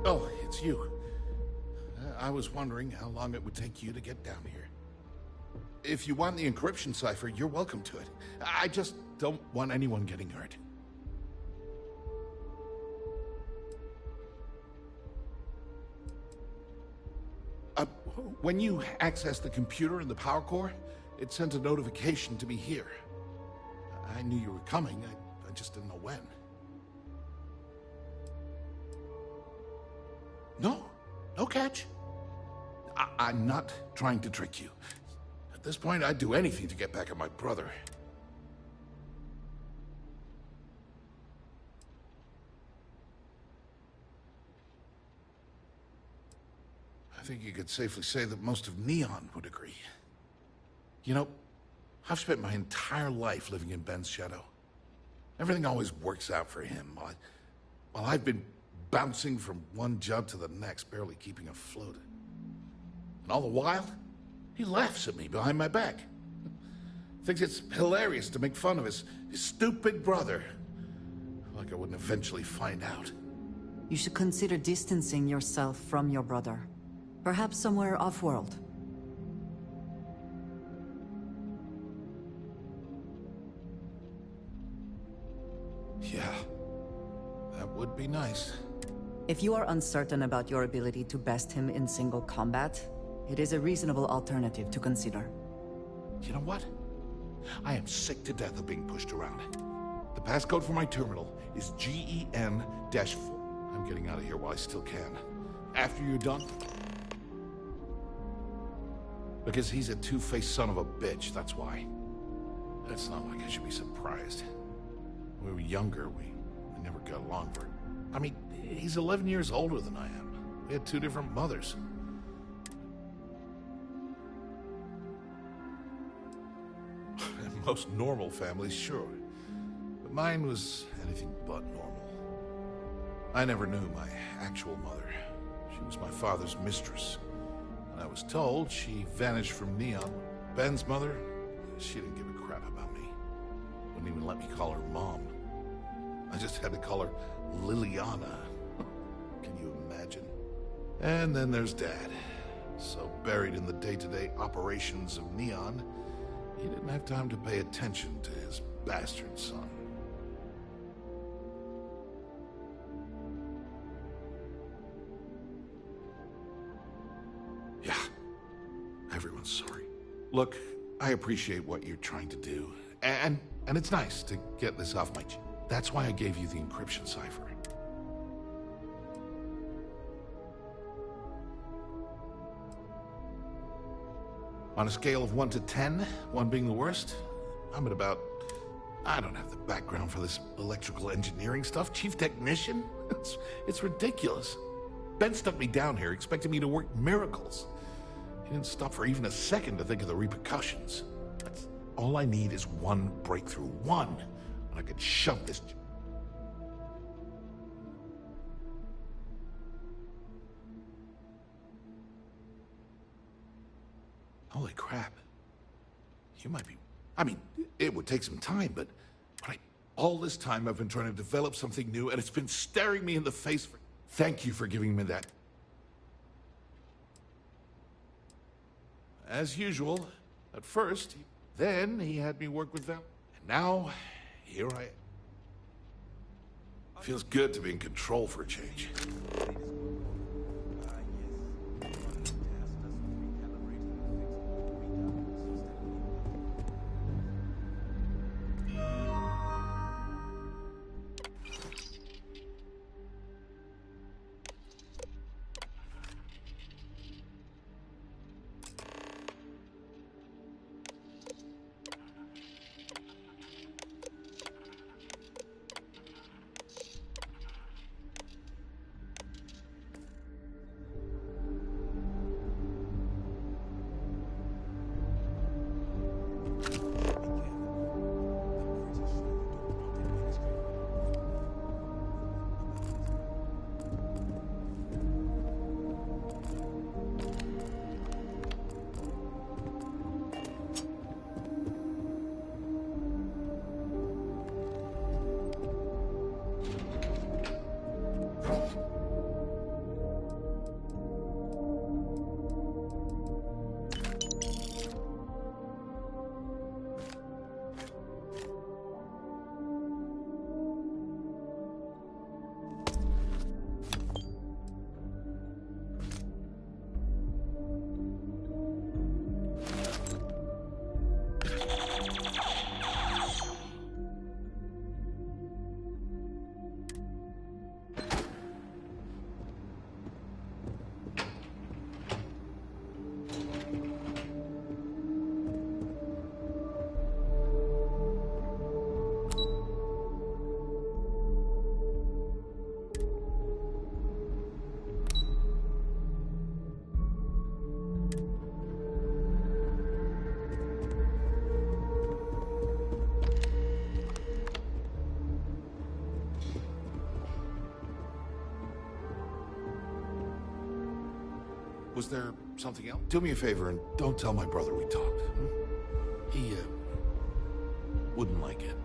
Oh, it's you. I was wondering how long it would take you to get down here. If you want the encryption cipher, you're welcome to it. I just don't want anyone getting hurt. When you accessed the computer in the power core, it sent a notification to me here. I knew you were coming, I just didn't know when. No catch. I'm not trying to trick you. At this point, I'd do anything to get back at my brother. I think you could safely say that most of Neon would agree. You know, I've spent my entire life living in Ben's shadow. Everything always works out for him, while I've been bouncing from one job to the next, barely keeping afloat. And all the while, he laughs at me behind my back. Thinks it's hilarious to make fun of his stupid brother. Like I wouldn't eventually find out. You should consider distancing yourself from your brother. Perhaps somewhere off-world. Yeah, that would be nice. If you are uncertain about your ability to best him in single combat, it is a reasonable alternative to consider. You know what? I am sick to death of being pushed around. The passcode for my terminal is GEN-4. I'm getting out of here while I still can. After you're done... Because he's a two-faced son of a bitch, that's why. It's not like I should be surprised. When we were younger, we never got along very... I mean, he's 11 years older than I am. We had two different mothers. And most normal families, sure. But mine was anything but normal. I never knew my actual mother. She was my father's mistress. And I was told she vanished from Neon. Ben's mother, she didn't give a crap about me. Wouldn't even let me call her Mom. I just had to call her Liliana. Can you imagine? And then there's Dad. So buried in the day-to-day operations of Neon, he didn't have time to pay attention to his bastard son. Yeah, everyone's sorry. Look, I appreciate what you're trying to do, and it's nice to get this off my chest. That's why I gave you the encryption cipher. On a scale of 1 to 10, 1 being the worst, I'm at about... I don't have the background for this electrical engineering stuff. Chief technician? It's ridiculous. Ben stuck me down here expecting me to work miracles. He didn't stop for even a second to think of the repercussions. That's all I need is one breakthrough. One. And I could shove this... Holy crap. You might be... I mean, it would take some time, but all this time I've been trying to develop something new, and it's been staring me in the face for... Thank you for giving me that. As usual, at first, then he had me work with them, and now, here I am. Feels good to be in control for a change. Was there something else? Do me a favor and don't tell my brother we talked. He, wouldn't like it.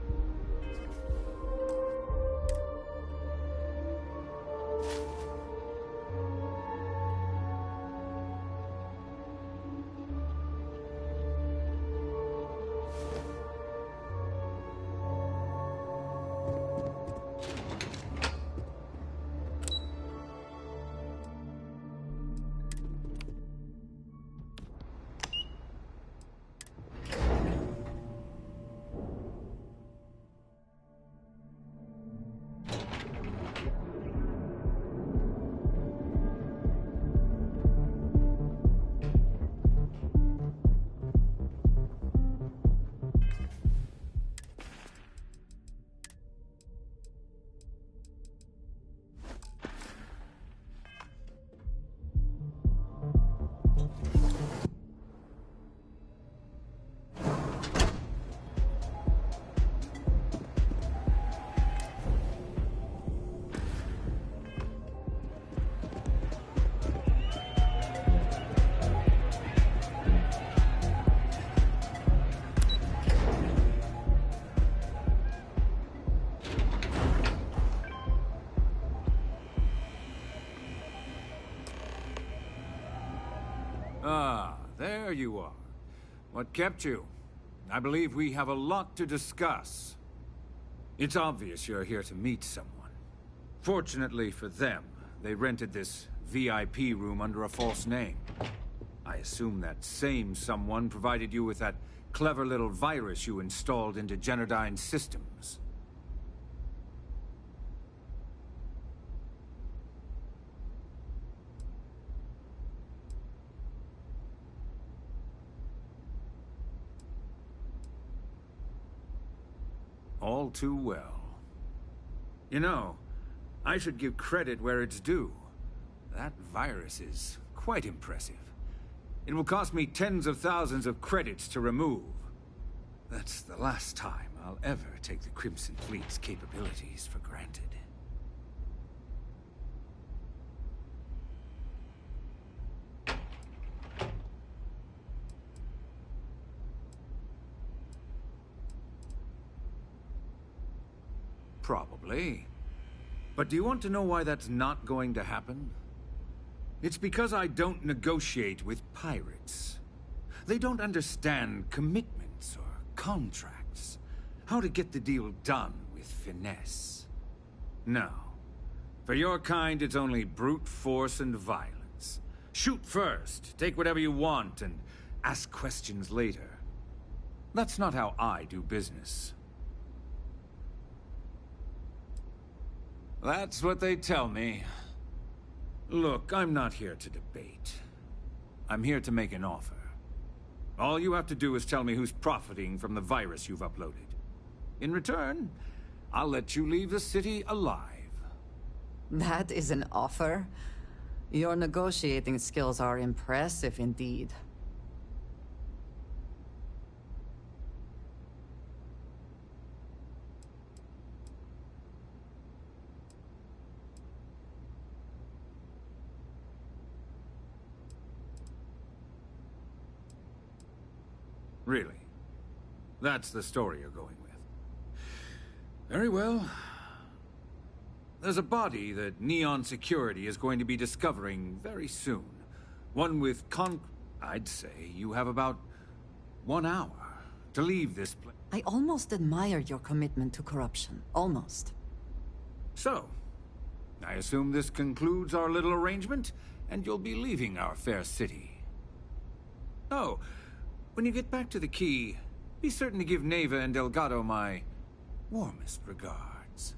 Ah, there you are. What kept you? I believe we have a lot to discuss. It's obvious you're here to meet someone. Fortunately for them, they rented this VIP room under a false name. I assume that same someone provided you with that clever little virus you installed into Genodyne's systems. All too well. You know, I should give credit where it's due. That virus is quite impressive. It will cost me tens of thousands of credits to remove. That's the last time I'll ever take the Crimson Fleet's capabilities for granted. Probably. But do you want to know why that's not going to happen? It's because I don't negotiate with pirates. They don't understand commitments or contracts. How to get the deal done with finesse. No. For your kind, it's only brute force and violence. Shoot first, take whatever you want, and ask questions later. That's not how I do business. That's what they tell me. Look, I'm not here to debate. I'm here to make an offer. All you have to do is tell me who's profiting from the virus you've uploaded. In return, I'll let you leave the city alive. That is an offer? Your negotiating skills are impressive indeed. Really? That's the story you're going with. Very well. There's a body that Neon Security is going to be discovering very soon. One with I'd say you have about 1 hour to leave this place. I almost admire your commitment to corruption. Almost. So, I assume this concludes our little arrangement, and you'll be leaving our fair city. Oh, when you get back to the key, be certain to give Neva and Delgado my warmest regards.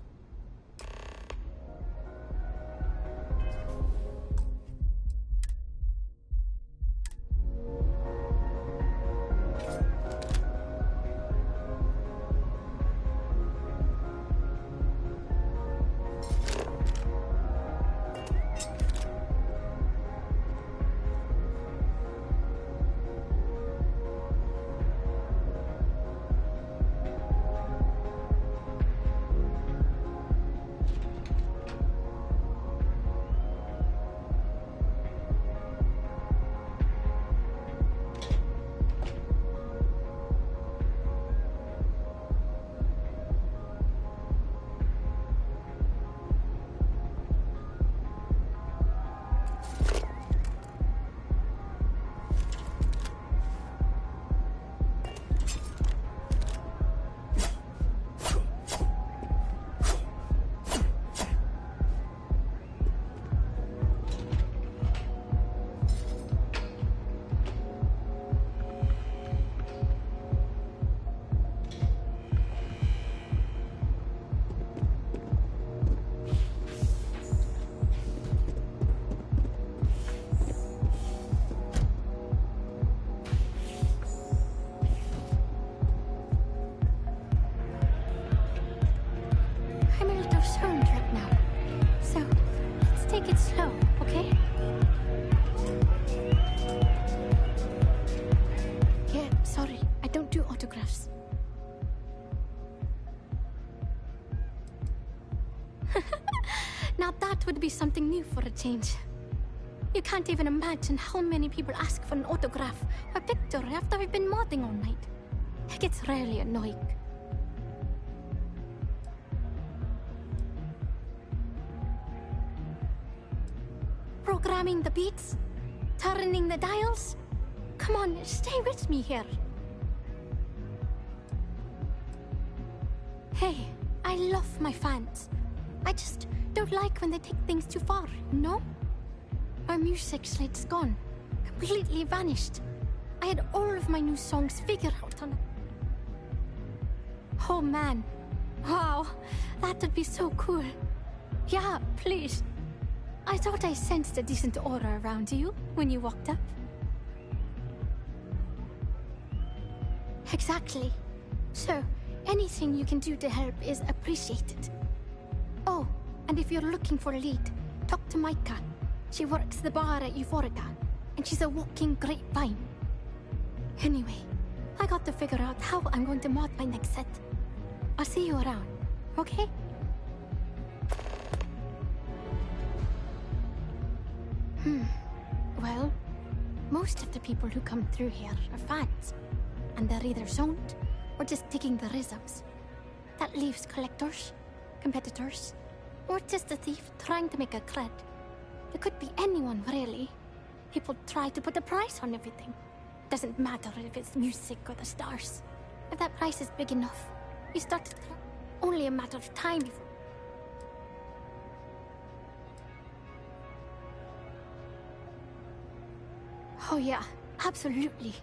Take it slow, okay? Yeah, sorry. I don't do autographs. Now that would be something new for a change. You can't even imagine how many people ask for an autograph, a picture, after we've been modding all night. It gets really annoying. Programming the beats? Turning the dials? Come on, stay with me here. Hey, I love my fans. I just don't like when they take things too far, you know? My music slate's gone. Completely vanished. I had all of my new songs figured out on... Oh man. Wow, that would be so cool. Yeah, please. I thought I sensed a decent aura around you when you walked up. Exactly. So, anything you can do to help is appreciated. Oh, and if you're looking for a lead, talk to Micah. She works the bar at Euphorica, and she's a walking grapevine. Anyway, I got to figure out how I'm going to mod my next set. I'll see you around, okay? Well, most of the people who come through here are fans, and they're either zoned or just digging the rhythms. That leaves collectors, competitors, or just a thief trying to make a cred. It could be anyone, really. People try to put a price on everything. Doesn't matter if it's music or the stars. If that price is big enough, you start to... Only a matter of time before... Oh yeah, absolutely.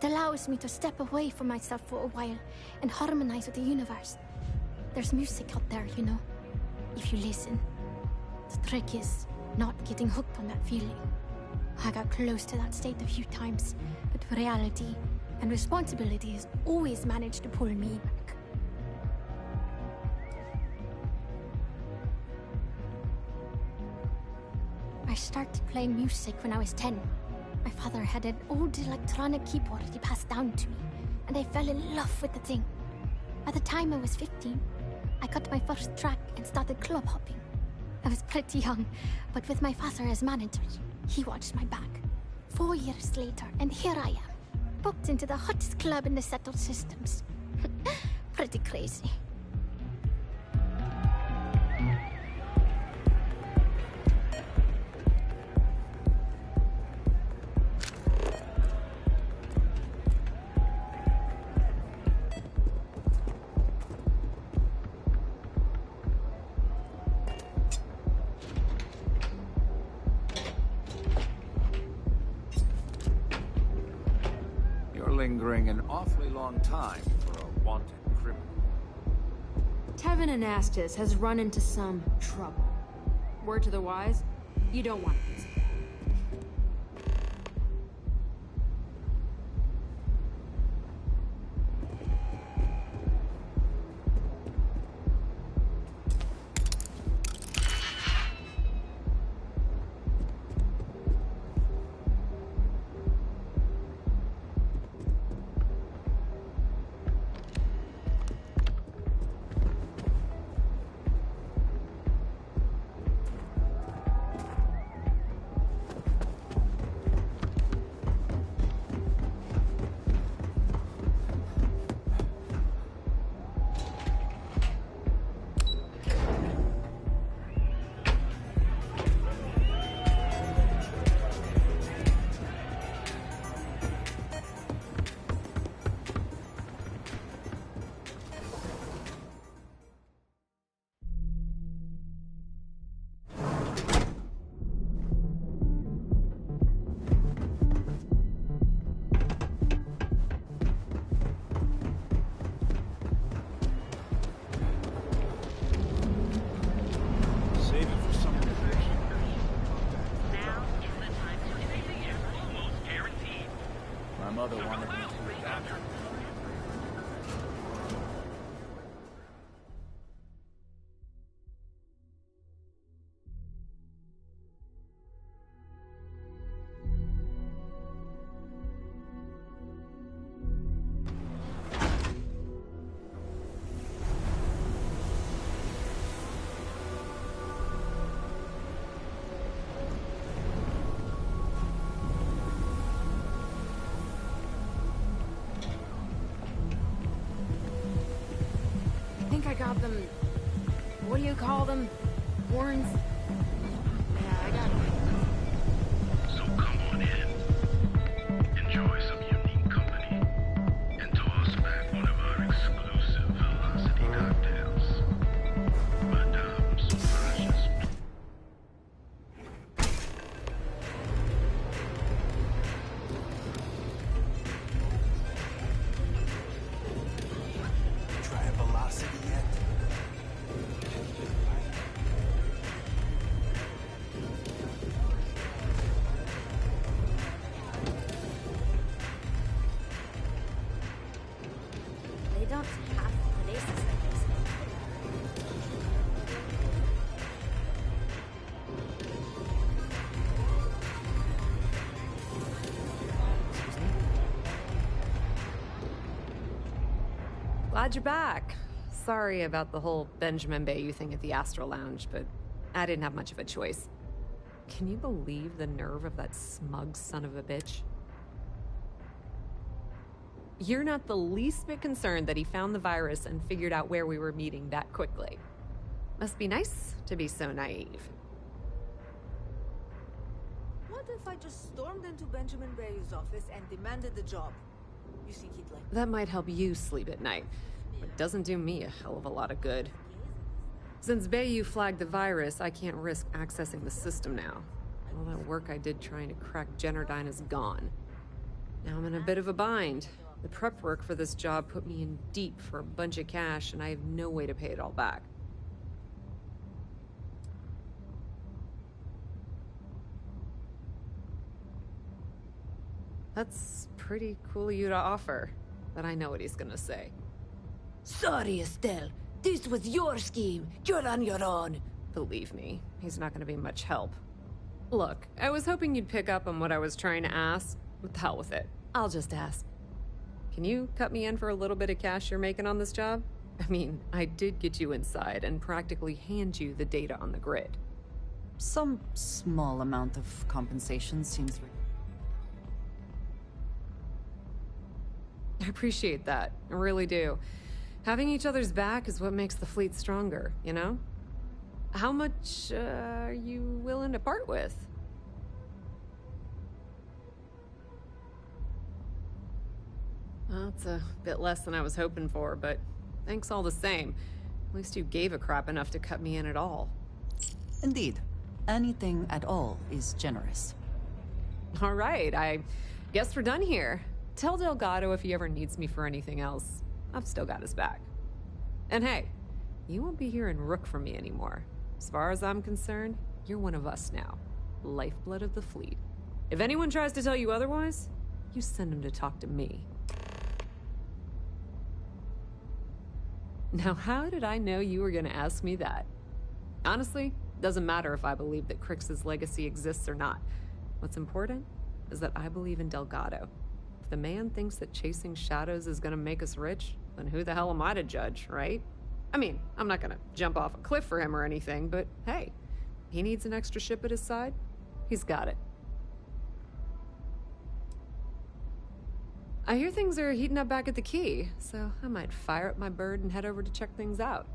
It allows me to step away from myself for a while and harmonize with the universe. There's music out there, you know, if you listen. The trick is not getting hooked on that feeling. I got close to that state a few times, but reality and responsibility has always managed to pull me back. I started playing music when I was 10. My father had an old electronic keyboard he passed down to me, and I fell in love with the thing. By the time I was 15, I got my first track and started club hopping. I was pretty young, but with my father as manager, he watched my back. 4 years later, and here I am, booked into the hottest club in the settled systems. Pretty crazy. Lingering an awfully long time for a wanted criminal. Tevin Anastas has run into some trouble. Word to the wise, you don't want this. them... What do you call them? Horns? Yeah, I got it. So come on in. Enjoy some unique company. And toss back one of our exclusive velocity cocktails. Madame Sauvage's. Try a velocity yet? They don't have places like this. Glad you're back. Sorry about the whole Benjamin Bayou thing at the Astral Lounge, but I didn't have much of a choice. Can you believe the nerve of that smug son of a bitch? You're not the least bit concerned that he found the virus and figured out where we were meeting that quickly. Must be nice to be so naive. What if I just stormed into Benjamin Bayou's office and demanded the job? You think he'd like... That might help you sleep at night, but doesn't do me a hell of a lot of good. Since Bayou flagged the virus, I can't risk accessing the system now. All that work I did trying to crack Generdyne is gone. Now I'm in a bit of a bind. The prep work for this job put me in deep for a bunch of cash, and I have no way to pay it all back. That's pretty cool of you to offer, but I know what he's gonna say. Sorry, Estelle. This was your scheme. You're on your own. Believe me, he's not gonna be much help. Look, I was hoping you'd pick up on what I was trying to ask, but the hell with it. I'll just ask. Can you cut me in for a little bit of cash you're making on this job? I mean, I did get you inside and practically hand you the data on the grid. Some small amount of compensation seems right. I appreciate that. I really do. Having each other's back is what makes the fleet stronger, you know? How much are you willing to part with? Well, it's a bit less than I was hoping for, but thanks all the same. At least you gave a crap enough to cut me in at all. Indeed. Anything at all is generous. All right, I guess we're done here. Tell Delgado if he ever needs me for anything else. I've still got his back. And hey, you won't be hearing Rook from me anymore. As far as I'm concerned, you're one of us now. Lifeblood of the fleet. If anyone tries to tell you otherwise, you send them to talk to me. Now, how did I know you were gonna ask me that? Honestly, doesn't matter if I believe that Crix's legacy exists or not. What's important is that I believe in Delgado. If the man thinks that chasing shadows is gonna make us rich, then who the hell am I to judge, right? I mean, I'm not gonna jump off a cliff for him or anything, but hey, he needs an extra ship at his side, he's got it. I hear things are heating up back at the Key, so I might fire up my bird and head over to check things out.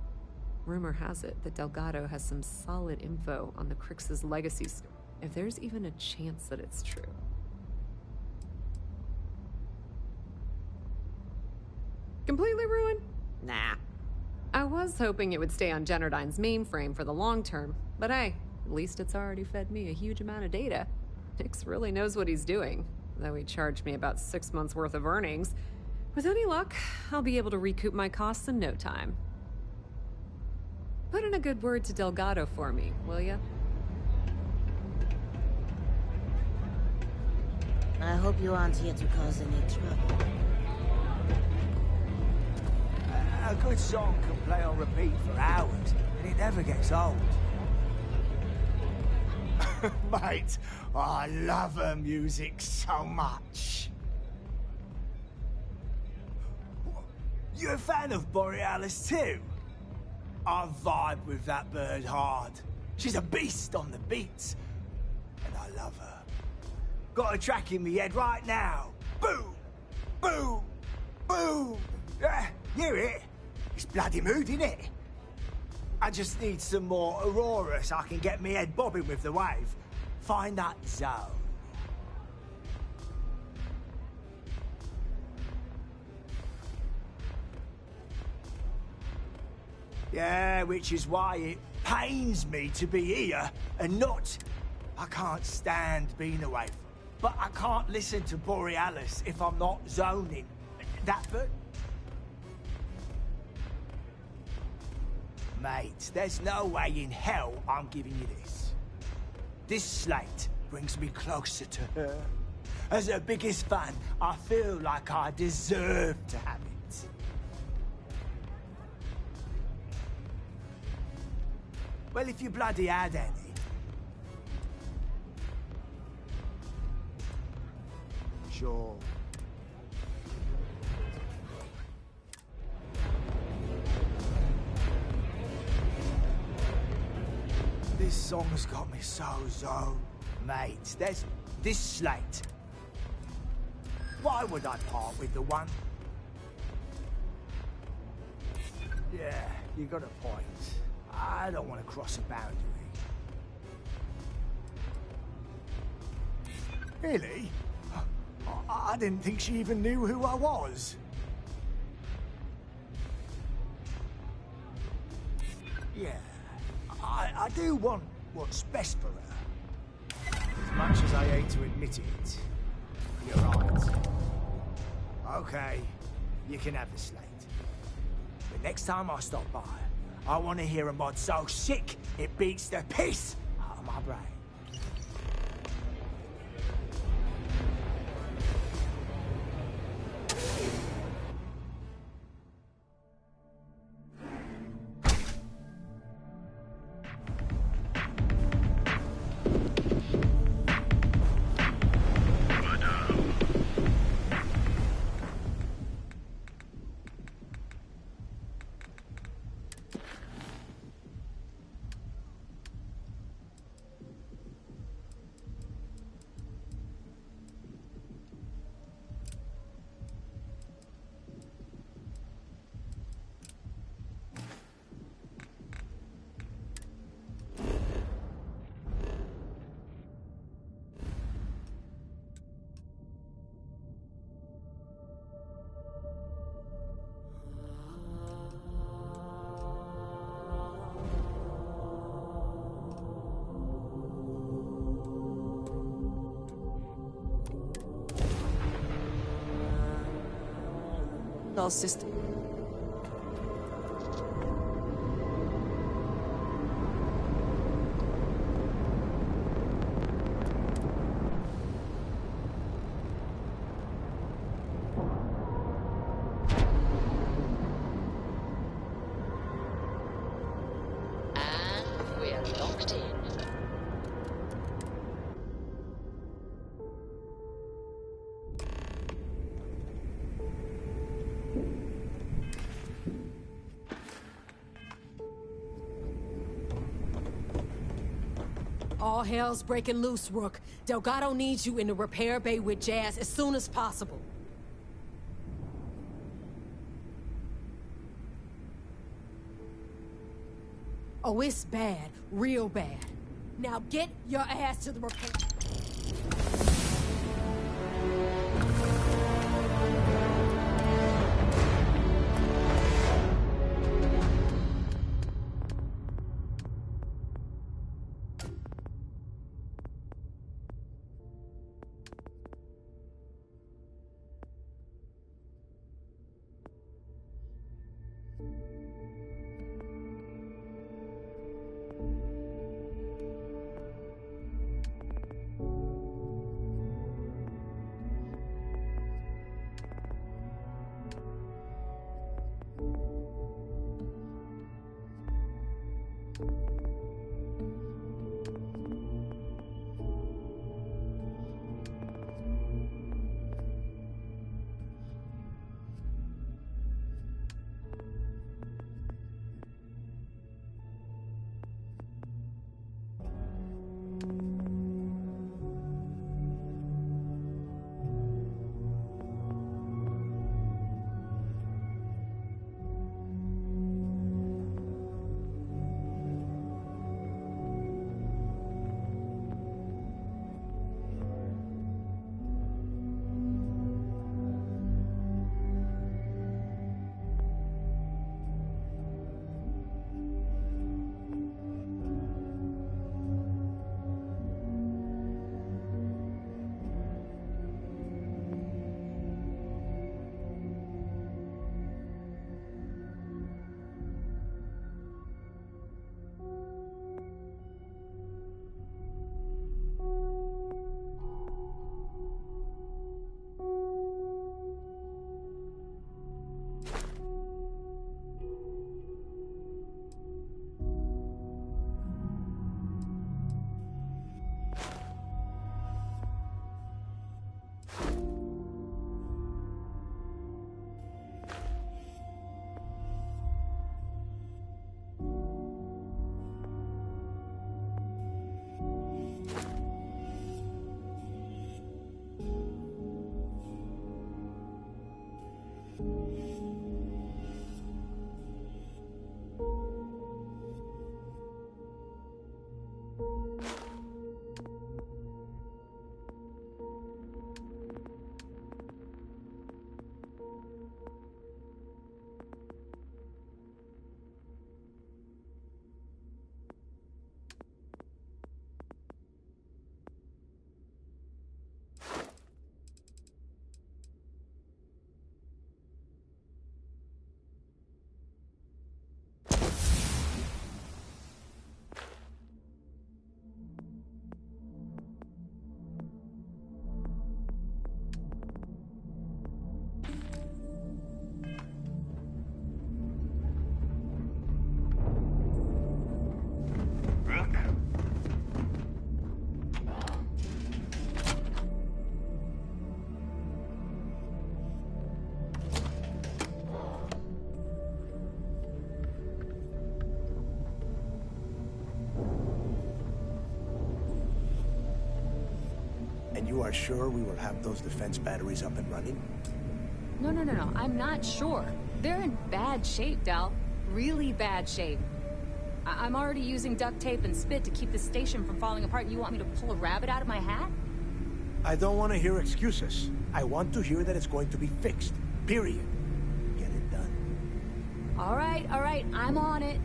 Rumor has it that Delgado has some solid info on the Crix's legacy, if there's even a chance that it's true. Completely ruined? Nah. I was hoping it would stay on Generdyne's mainframe for the long term, but hey, at least it's already fed me a huge amount of data. Nix really knows what he's doing, though he charged me about 6 months' worth of earnings. With any luck, I'll be able to recoup my costs in no time. Put in a good word to Delgado for me, will ya? I hope you aren't here to cause any trouble. A good song can play on repeat for hours, and it never gets old. Mate, I love her music so much. You a fan of Borealis too? I vibe with that bird hard. She's a beast on the beats, and I love her. Got a track in me head right now. Boom! Boom! Boom! Yeah, hear it? It's bloody mood, innit? I just need some more Aurora so I can get me head bobbing with the wave. Find that zone. Yeah, which is why it pains me to be here and not... I can't stand being away from... But I can't listen to Borealis if I'm not zoning. That but... Mate, there's no way in hell I'm giving you this. This slate brings me closer to her. As her biggest fan, I feel like I deserve to have it. Well, if you bloody had any. Sure. This song's got me so zoned. Mate, there's this slate. Why would I part with the one? Yeah, you got a point. I don't want to cross a boundary. Really? I didn't think she even knew who I was. Yeah, I do want what's best for her. As much as I hate to admit it, you're right. Okay, you can have the slate. But next time I stop by, I want to hear a mod so sick it beats the piss out of my brain. All system. And we're locked in. All hell's breaking loose, Rook. Delgado needs you in the repair bay with Jazz as soon as possible. Oh, it's bad. Real bad. Now get your ass to the repair... And you are sure we will have those defense batteries up and running? No, I'm not sure. They're in bad shape, Del. Really bad shape. I'm already using duct tape and spit to keep the station from falling apart, and you want me to pull a rabbit out of my hat? I don't want to hear excuses. I want to hear that it's going to be fixed. Period. Get it done. All right, I'm on it.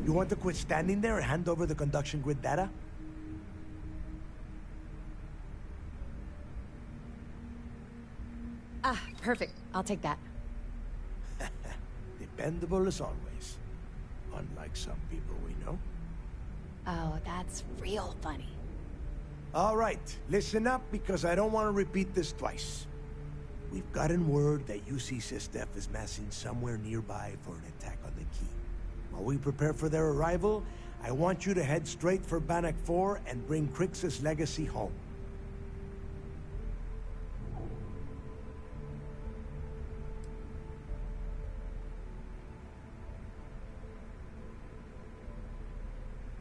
You want to quit standing there and hand over the conduction grid data? Ah, perfect. I'll take that. Dependable as always. Unlike some people we know. Oh, that's real funny. All right, listen up because I don't want to repeat this twice. We've gotten word that UC Systef is massing somewhere nearby for an attack on the key. While we prepare for their arrival, I want you to head straight for Bannock 4 and bring Crix's legacy home.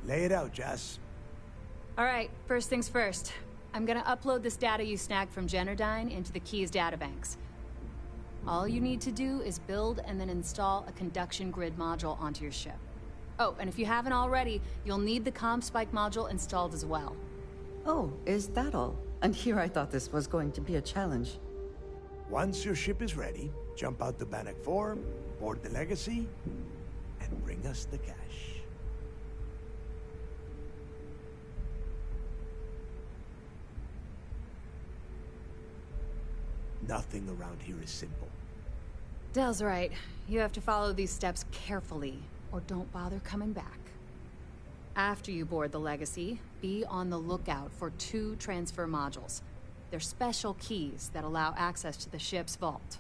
Lay it out, Jess. All right, first things first. I'm gonna upload this data you snagged from Generdyne into the Key's databanks. All you need to do is build and then install a conduction grid module onto your ship. Oh, and if you haven't already, you'll need the comm spike module installed as well. Oh, is that all? And here I thought this was going to be a challenge. Once your ship is ready, jump out to Bannock 4, board the legacy, and bring us the cash. Nothing around here is simple. Del's right. You have to follow these steps carefully, or don't bother coming back. After you board the Legacy, be on the lookout for 2 transfer modules. They're special keys that allow access to the ship's vault.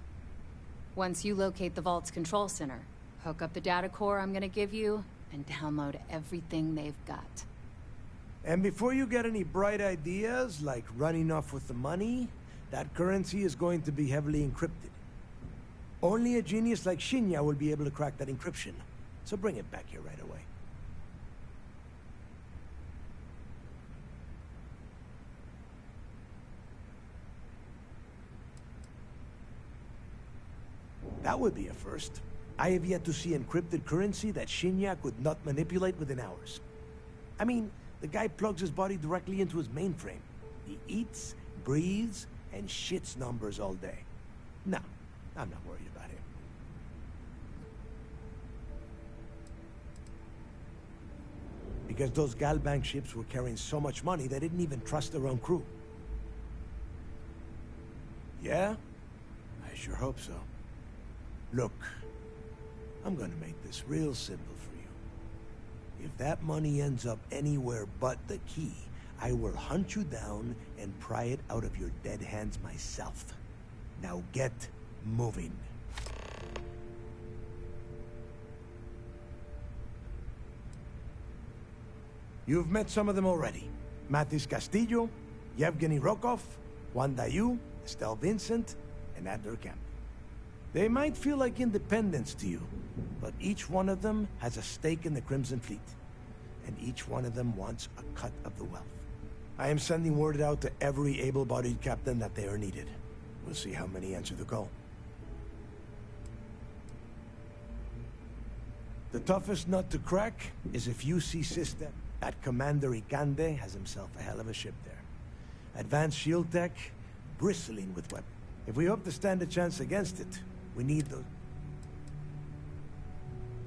Once you locate the vault's control center, hook up the data core I'm gonna give you, and download everything they've got. And before you get any bright ideas, like running off with the money, that currency is going to be heavily encrypted. Only a genius like Shinya will be able to crack that encryption. So bring it back here right away. That would be a first. I have yet to see encrypted currency that Shinya could not manipulate within hours. I mean, the guy plugs his body directly into his mainframe. He eats, breathes, and shits numbers all day. No, I'm not worried about him. Because those Galbank ships were carrying so much money, they didn't even trust their own crew. Yeah? I sure hope so. Look, I'm gonna make this real simple for you. If that money ends up anywhere but the key, I will hunt you down and pry it out of your dead hands myself. Now get moving. You've met some of them already. Mathis Castillo, Yevgeny Rokov, Juan Dayu, Estelle Vincent, and Adler Kemp. They might feel like independents to you, but each one of them has a stake in the Crimson Fleet. And each one of them wants a cut of the wealth. I am sending word out to every able-bodied captain that they are needed. We'll see how many answer the call. The toughest nut to crack is if UC System. That Commander Ikande has himself a hell of a ship there. Advanced shield tech, bristling with weapons. If we hope to stand a chance against it, we need those.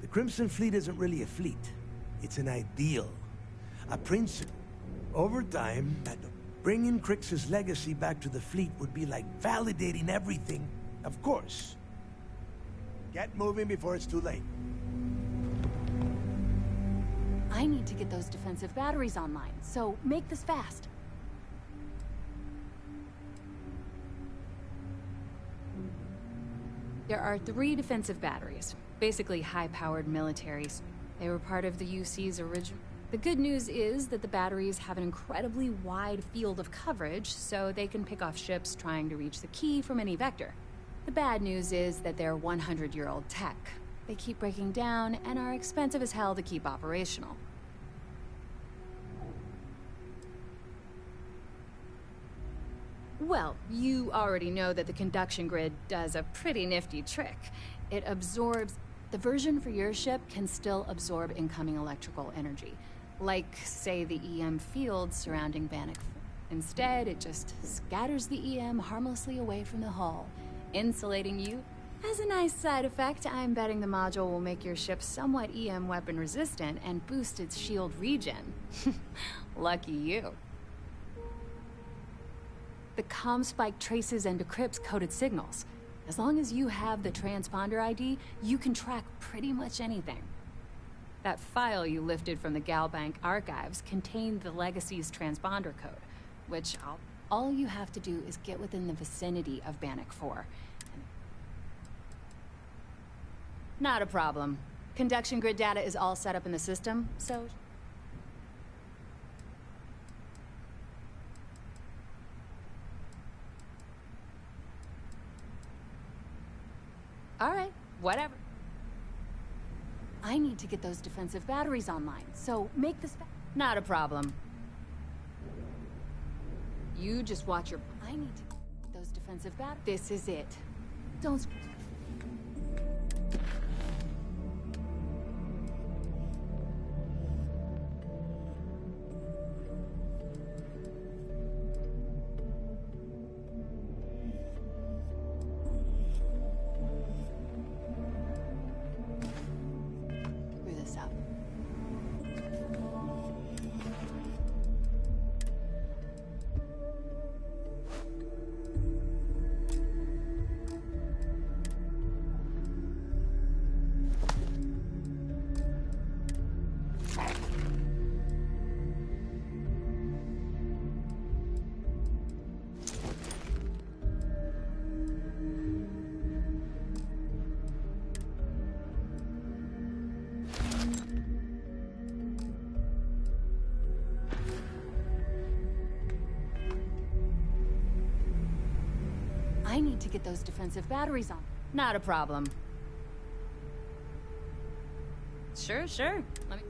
The Crimson Fleet isn't really a fleet. It's an ideal. A principle. Over time, bringing Crix's legacy back to the fleet would be like validating everything. Of course. Get moving before it's too late. I need to get those defensive batteries online, so make this fast. There are 3 defensive batteries, basically high-powered militaries. They were part of the UC's original... The good news is that the batteries have an incredibly wide field of coverage, so they can pick off ships trying to reach the key from any vector. The bad news is that they're 100-year-old tech. They keep breaking down and are expensive as hell to keep operational. Well, you already know that the conduction grid does a pretty nifty trick. It absorbs... The version for your ship can still absorb incoming electrical energy, like, say, the EM field surrounding Bannock. Instead, it just scatters the EM harmlessly away from the hull, insulating you. As a nice side effect, I'm betting the module will make your ship somewhat EM weapon resistant and boost its shield regen. Lucky you. The comm spike traces and decrypts coded signals. As long as you have the transponder ID, you can track pretty much anything. That file you lifted from the Galbank archives contained the Legacy's transponder code, which all you have to do is get within the vicinity of Bannock 4. Not a problem. Conduction grid data is all set up in the system, so... All right, whatever. I need to get those defensive batteries online, so make this... Not a problem. You just watch your... I need to get those defensive batteries. This is it. Don't... I need to get those defensive batteries on. Not a problem. Sure. Let me...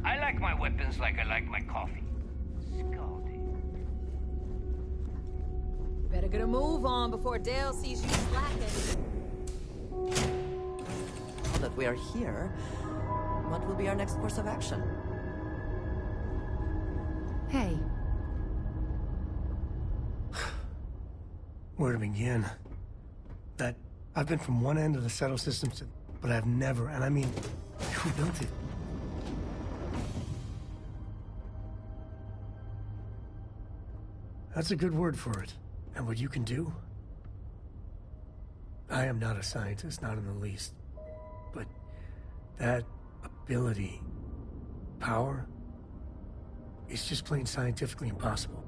I like my weapons like I like my coffee. Scalding. Better get a move on before Dale sees you slacking. Now that we are here, what will be our next course of action? Hey. Where to begin? That I've been from one end of the settle system to, but I've never, and I mean, who built it? That's a good word for it. And what you can do? I am not a scientist, not in the least. But that ability, power, it's just plain scientifically impossible.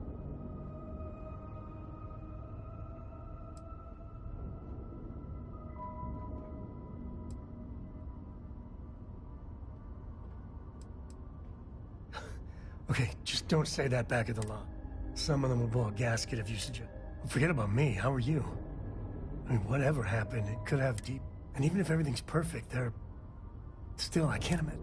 Okay, just don't say that back at the law. Some of them will blow a gasket if you suggest. Forget about me, how are you? I mean, whatever happened, it could have deep... And even if everything's perfect, there... Still, I can't admit...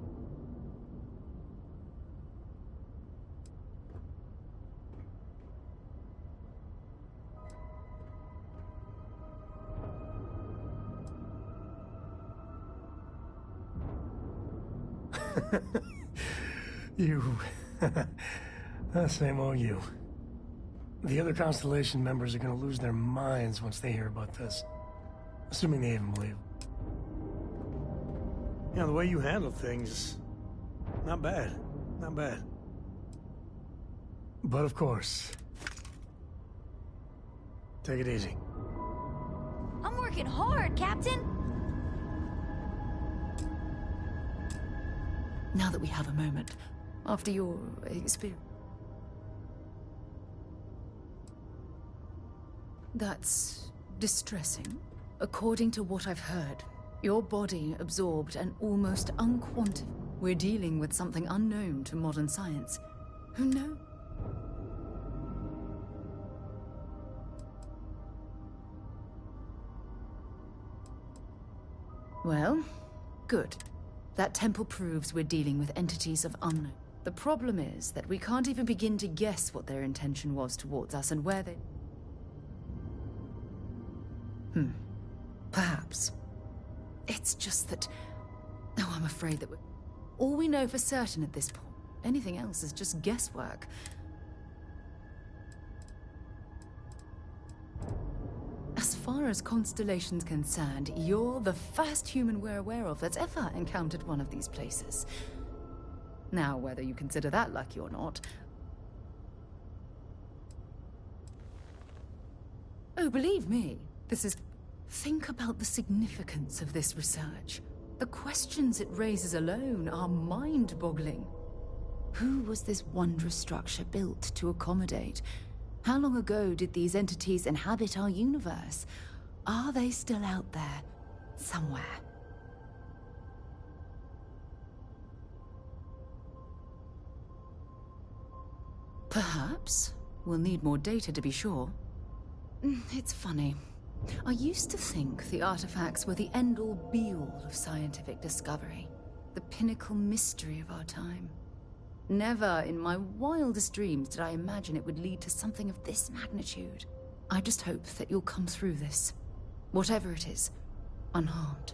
You... Same old you. The other Constellation members are gonna lose their minds once they hear about this. Assuming they even believe. Yeah, the way you handle things... Not bad. Not bad. But of course... Take it easy. I'm working hard, Captain. Now that we have a moment, after your experience... That's distressing. According to what I've heard, your body absorbed an almost unquantifiable... We're dealing with something unknown to modern science. Who knows? Well, good. That temple proves we're dealing with entities of unknown. The problem is that we can't even begin to guess what their intention was towards us and where they... Perhaps. It's just that... Oh, I'm afraid that all we know for certain at this point. Anything else is just guesswork. As far as Constellation's concerned, you're the first human we're aware of that's ever encountered one of these places. Now, whether you consider that lucky or not... Oh, believe me, this is... Think about the significance of this research. The questions it raises alone are mind-boggling. Who was this wondrous structure built to accommodate? How long ago did these entities inhabit our universe? Are they still out there, somewhere? Perhaps. We'll need more data to be sure. It's funny. I used to think the artifacts were the end-all be-all of scientific discovery. The pinnacle mystery of our time. Never in my wildest dreams did I imagine it would lead to something of this magnitude. I just hope that you'll come through this, whatever it is, unharmed.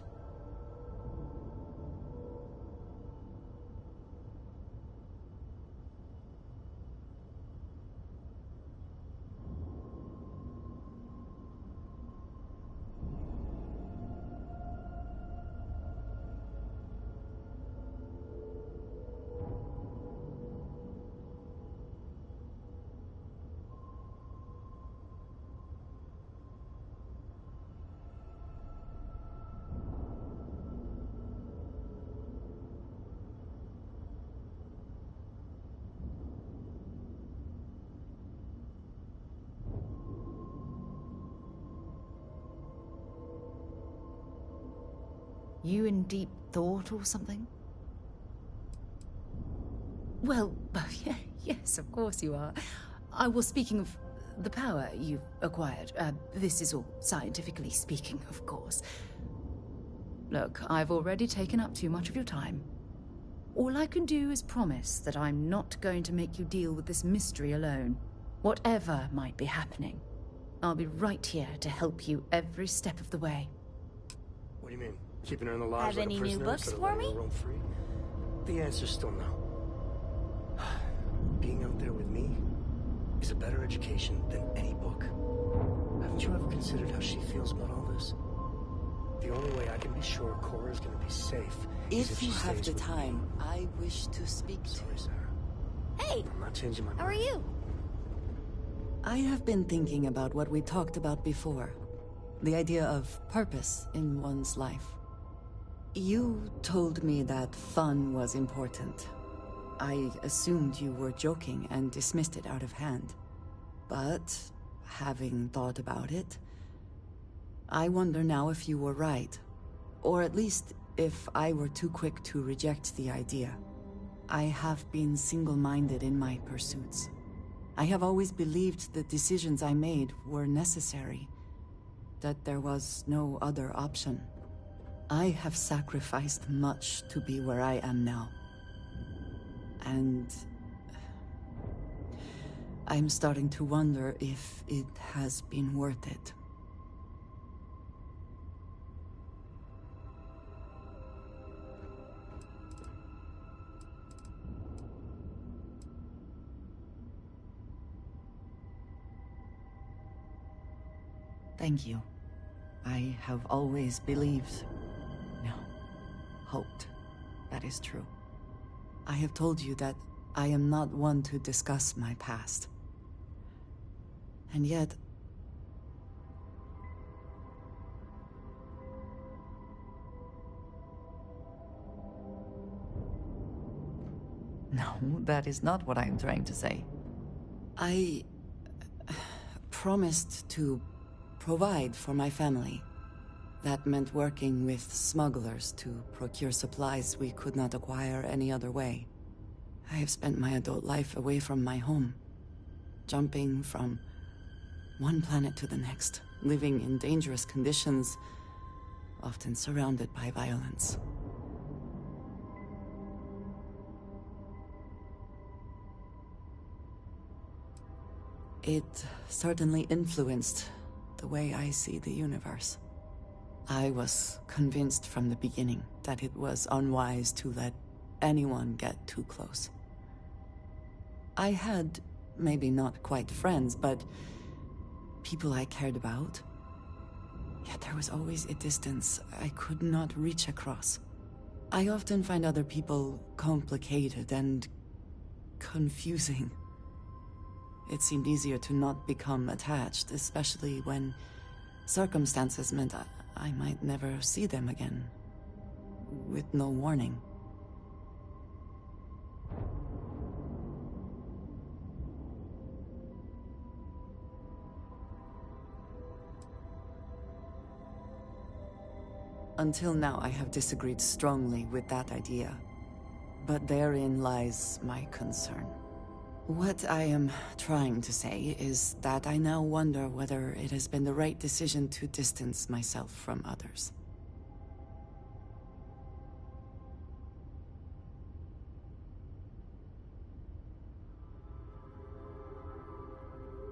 You in deep thought or something? Well, yes, of course you are. I was speaking of the power you've acquired. This is all scientifically speaking, of course. Look, I've already taken up too much of your time. All I can do is promise that I'm not going to make you deal with this mystery alone. Whatever might be happening, I'll be right here to help you every step of the way. What do you mean? Keeping her in the lodge Have like any a new prisoner books instead of for letting me? her roam free? The answer's still no. Being out there with me is a better education than any book. Haven't you ever considered how she feels about all this? The only way I can be sure Cora's gonna be safe is If if you she have stays the with time, me. I wish to speak to Sorry, Sarah. Hey! I'm not changing my mind. How are you? I have been thinking about what we talked about before. The idea of purpose in one's life. You told me that fun was important. I assumed you were joking and dismissed it out of hand. But, having thought about it, I wonder now if you were right. Or at least, if I were too quick to reject the idea. I have been single-minded in my pursuits. I have always believed the decisions I made were necessary, that there was no other option. I have sacrificed much to be where I am now. And I'm starting to wonder if it has been worth it. Thank you. I have always believed, no, hoped, that is true. I have told you that I am not one to discuss my past. And yet... No, that is not what I am trying to say. I promised to provide for my family. That meant working with smugglers to procure supplies we could not acquire any other way. I have spent my adult life away from my home, jumping from one planet to the next, living in dangerous conditions, often surrounded by violence. It certainly influenced the way I see the universe. I was convinced from the beginning that it was unwise to let anyone get too close. I had, maybe not quite friends, but people I cared about. Yet there was always a distance I could not reach across. I often find other people complicated and confusing. It seemed easier to not become attached, especially when circumstances meant I might never see them again, with no warning. Until now, I have disagreed strongly with that idea. But therein lies my concern. What I am trying to say is that I now wonder whether it has been the right decision to distance myself from others.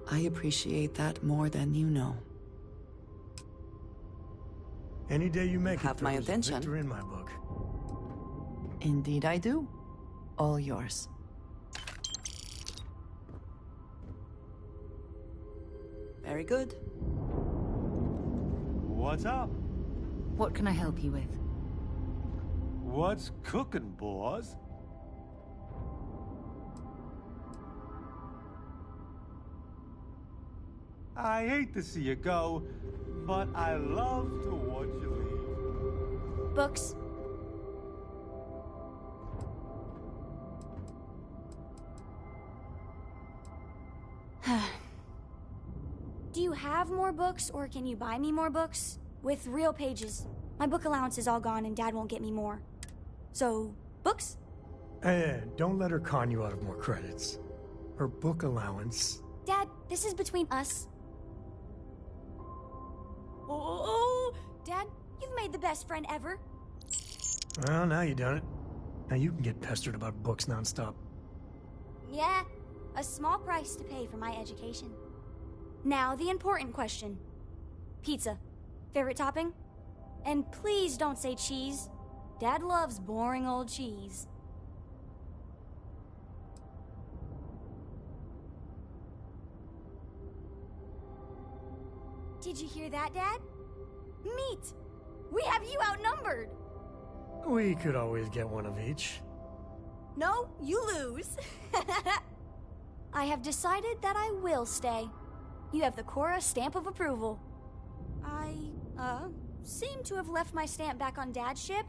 I appreciate that more than you know. Any day you make Have it, my there's a attention. victory in my book. Indeed I do. All yours. Very good. What's up? What can I help you with? What's cooking, boss? I hate to see you go, but I love to watch you leave. Books. Do you have more books, or can you buy me more books? with real pages. My book allowance is all gone and Dad won't get me more. So, books? Hey, don't let her con you out of more credits. Her book allowance... Dad, this is between us. Oh, Dad, you've made the best friend ever. Well, now you done it. Now you can get pestered about books nonstop. Yeah, a small price to pay for my education. Now, the important question. Pizza. Favorite topping? And please don't say cheese. Dad loves boring old cheese. Did you hear that, Dad? Meat! We have you outnumbered! We could always get one of each. No, you lose. I have decided that I will stay. You have the Cora stamp of approval. I, seem to have left my stamp back on Dad's ship,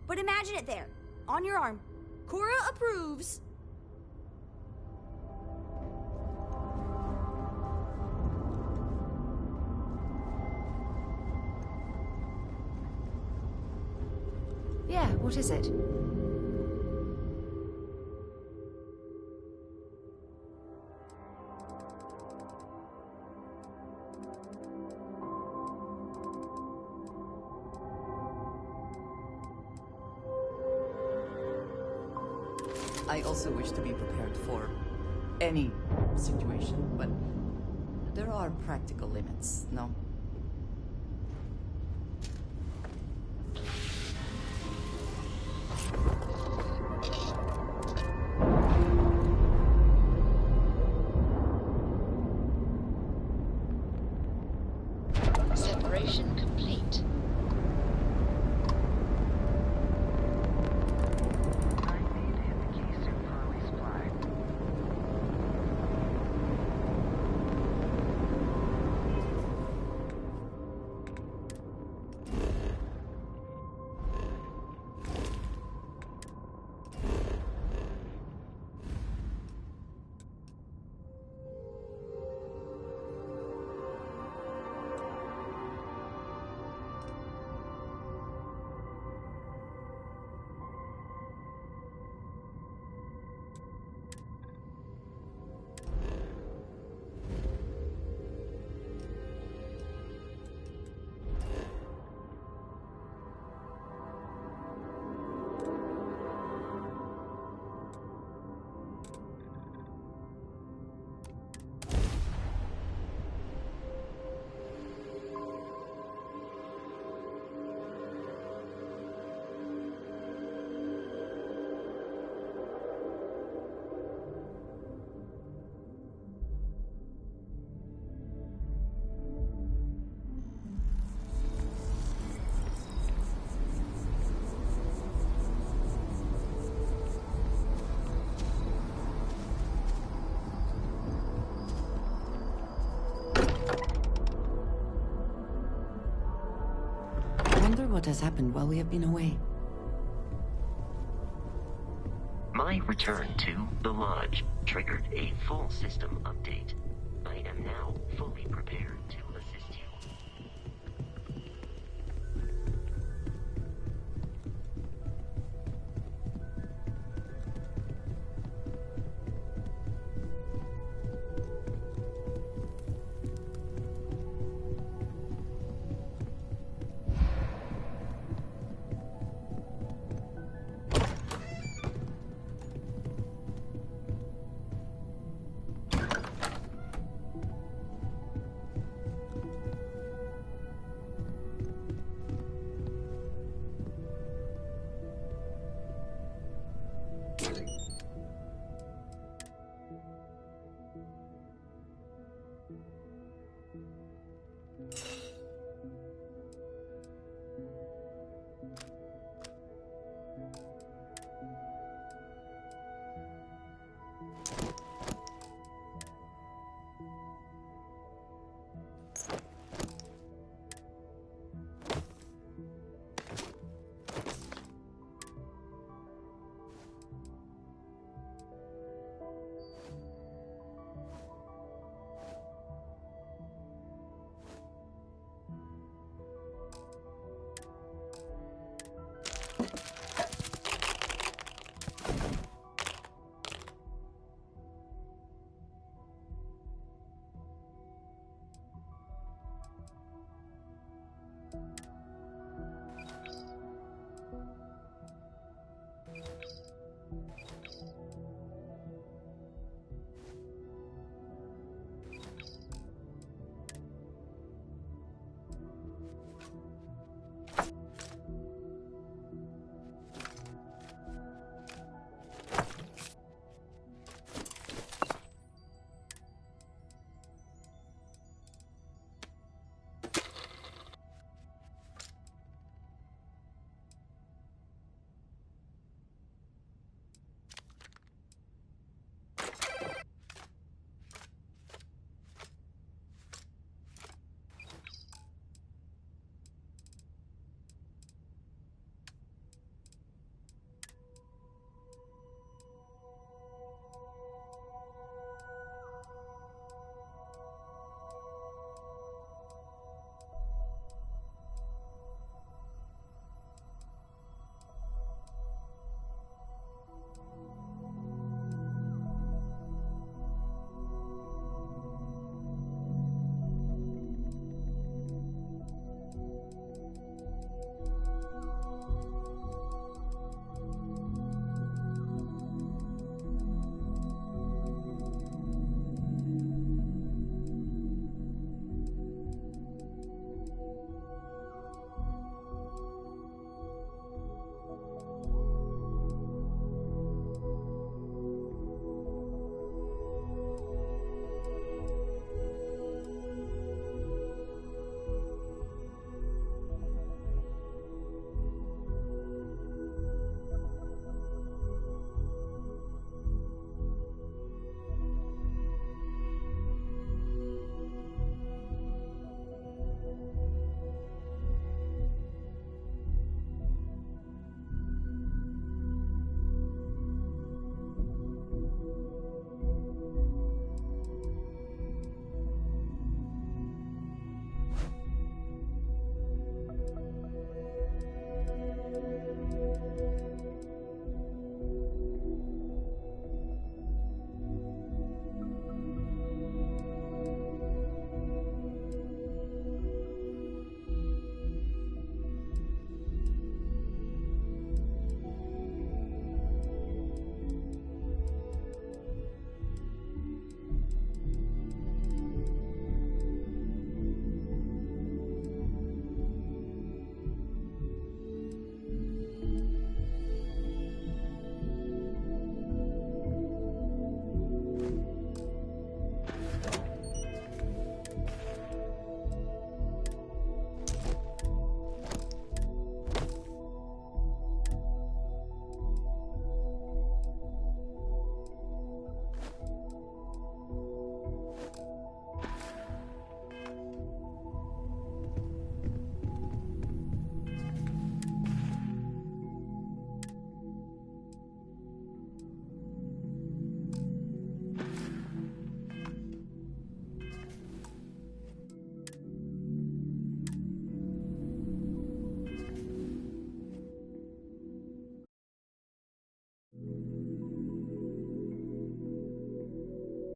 but imagine it there, on your arm. Cora approves. Yeah, what is it? I also wish to be prepared for any situation, but there are practical limits, no? Separation complete. What has happened while we have been away? My return to the Lodge triggered a full system update. I am now fully prepared to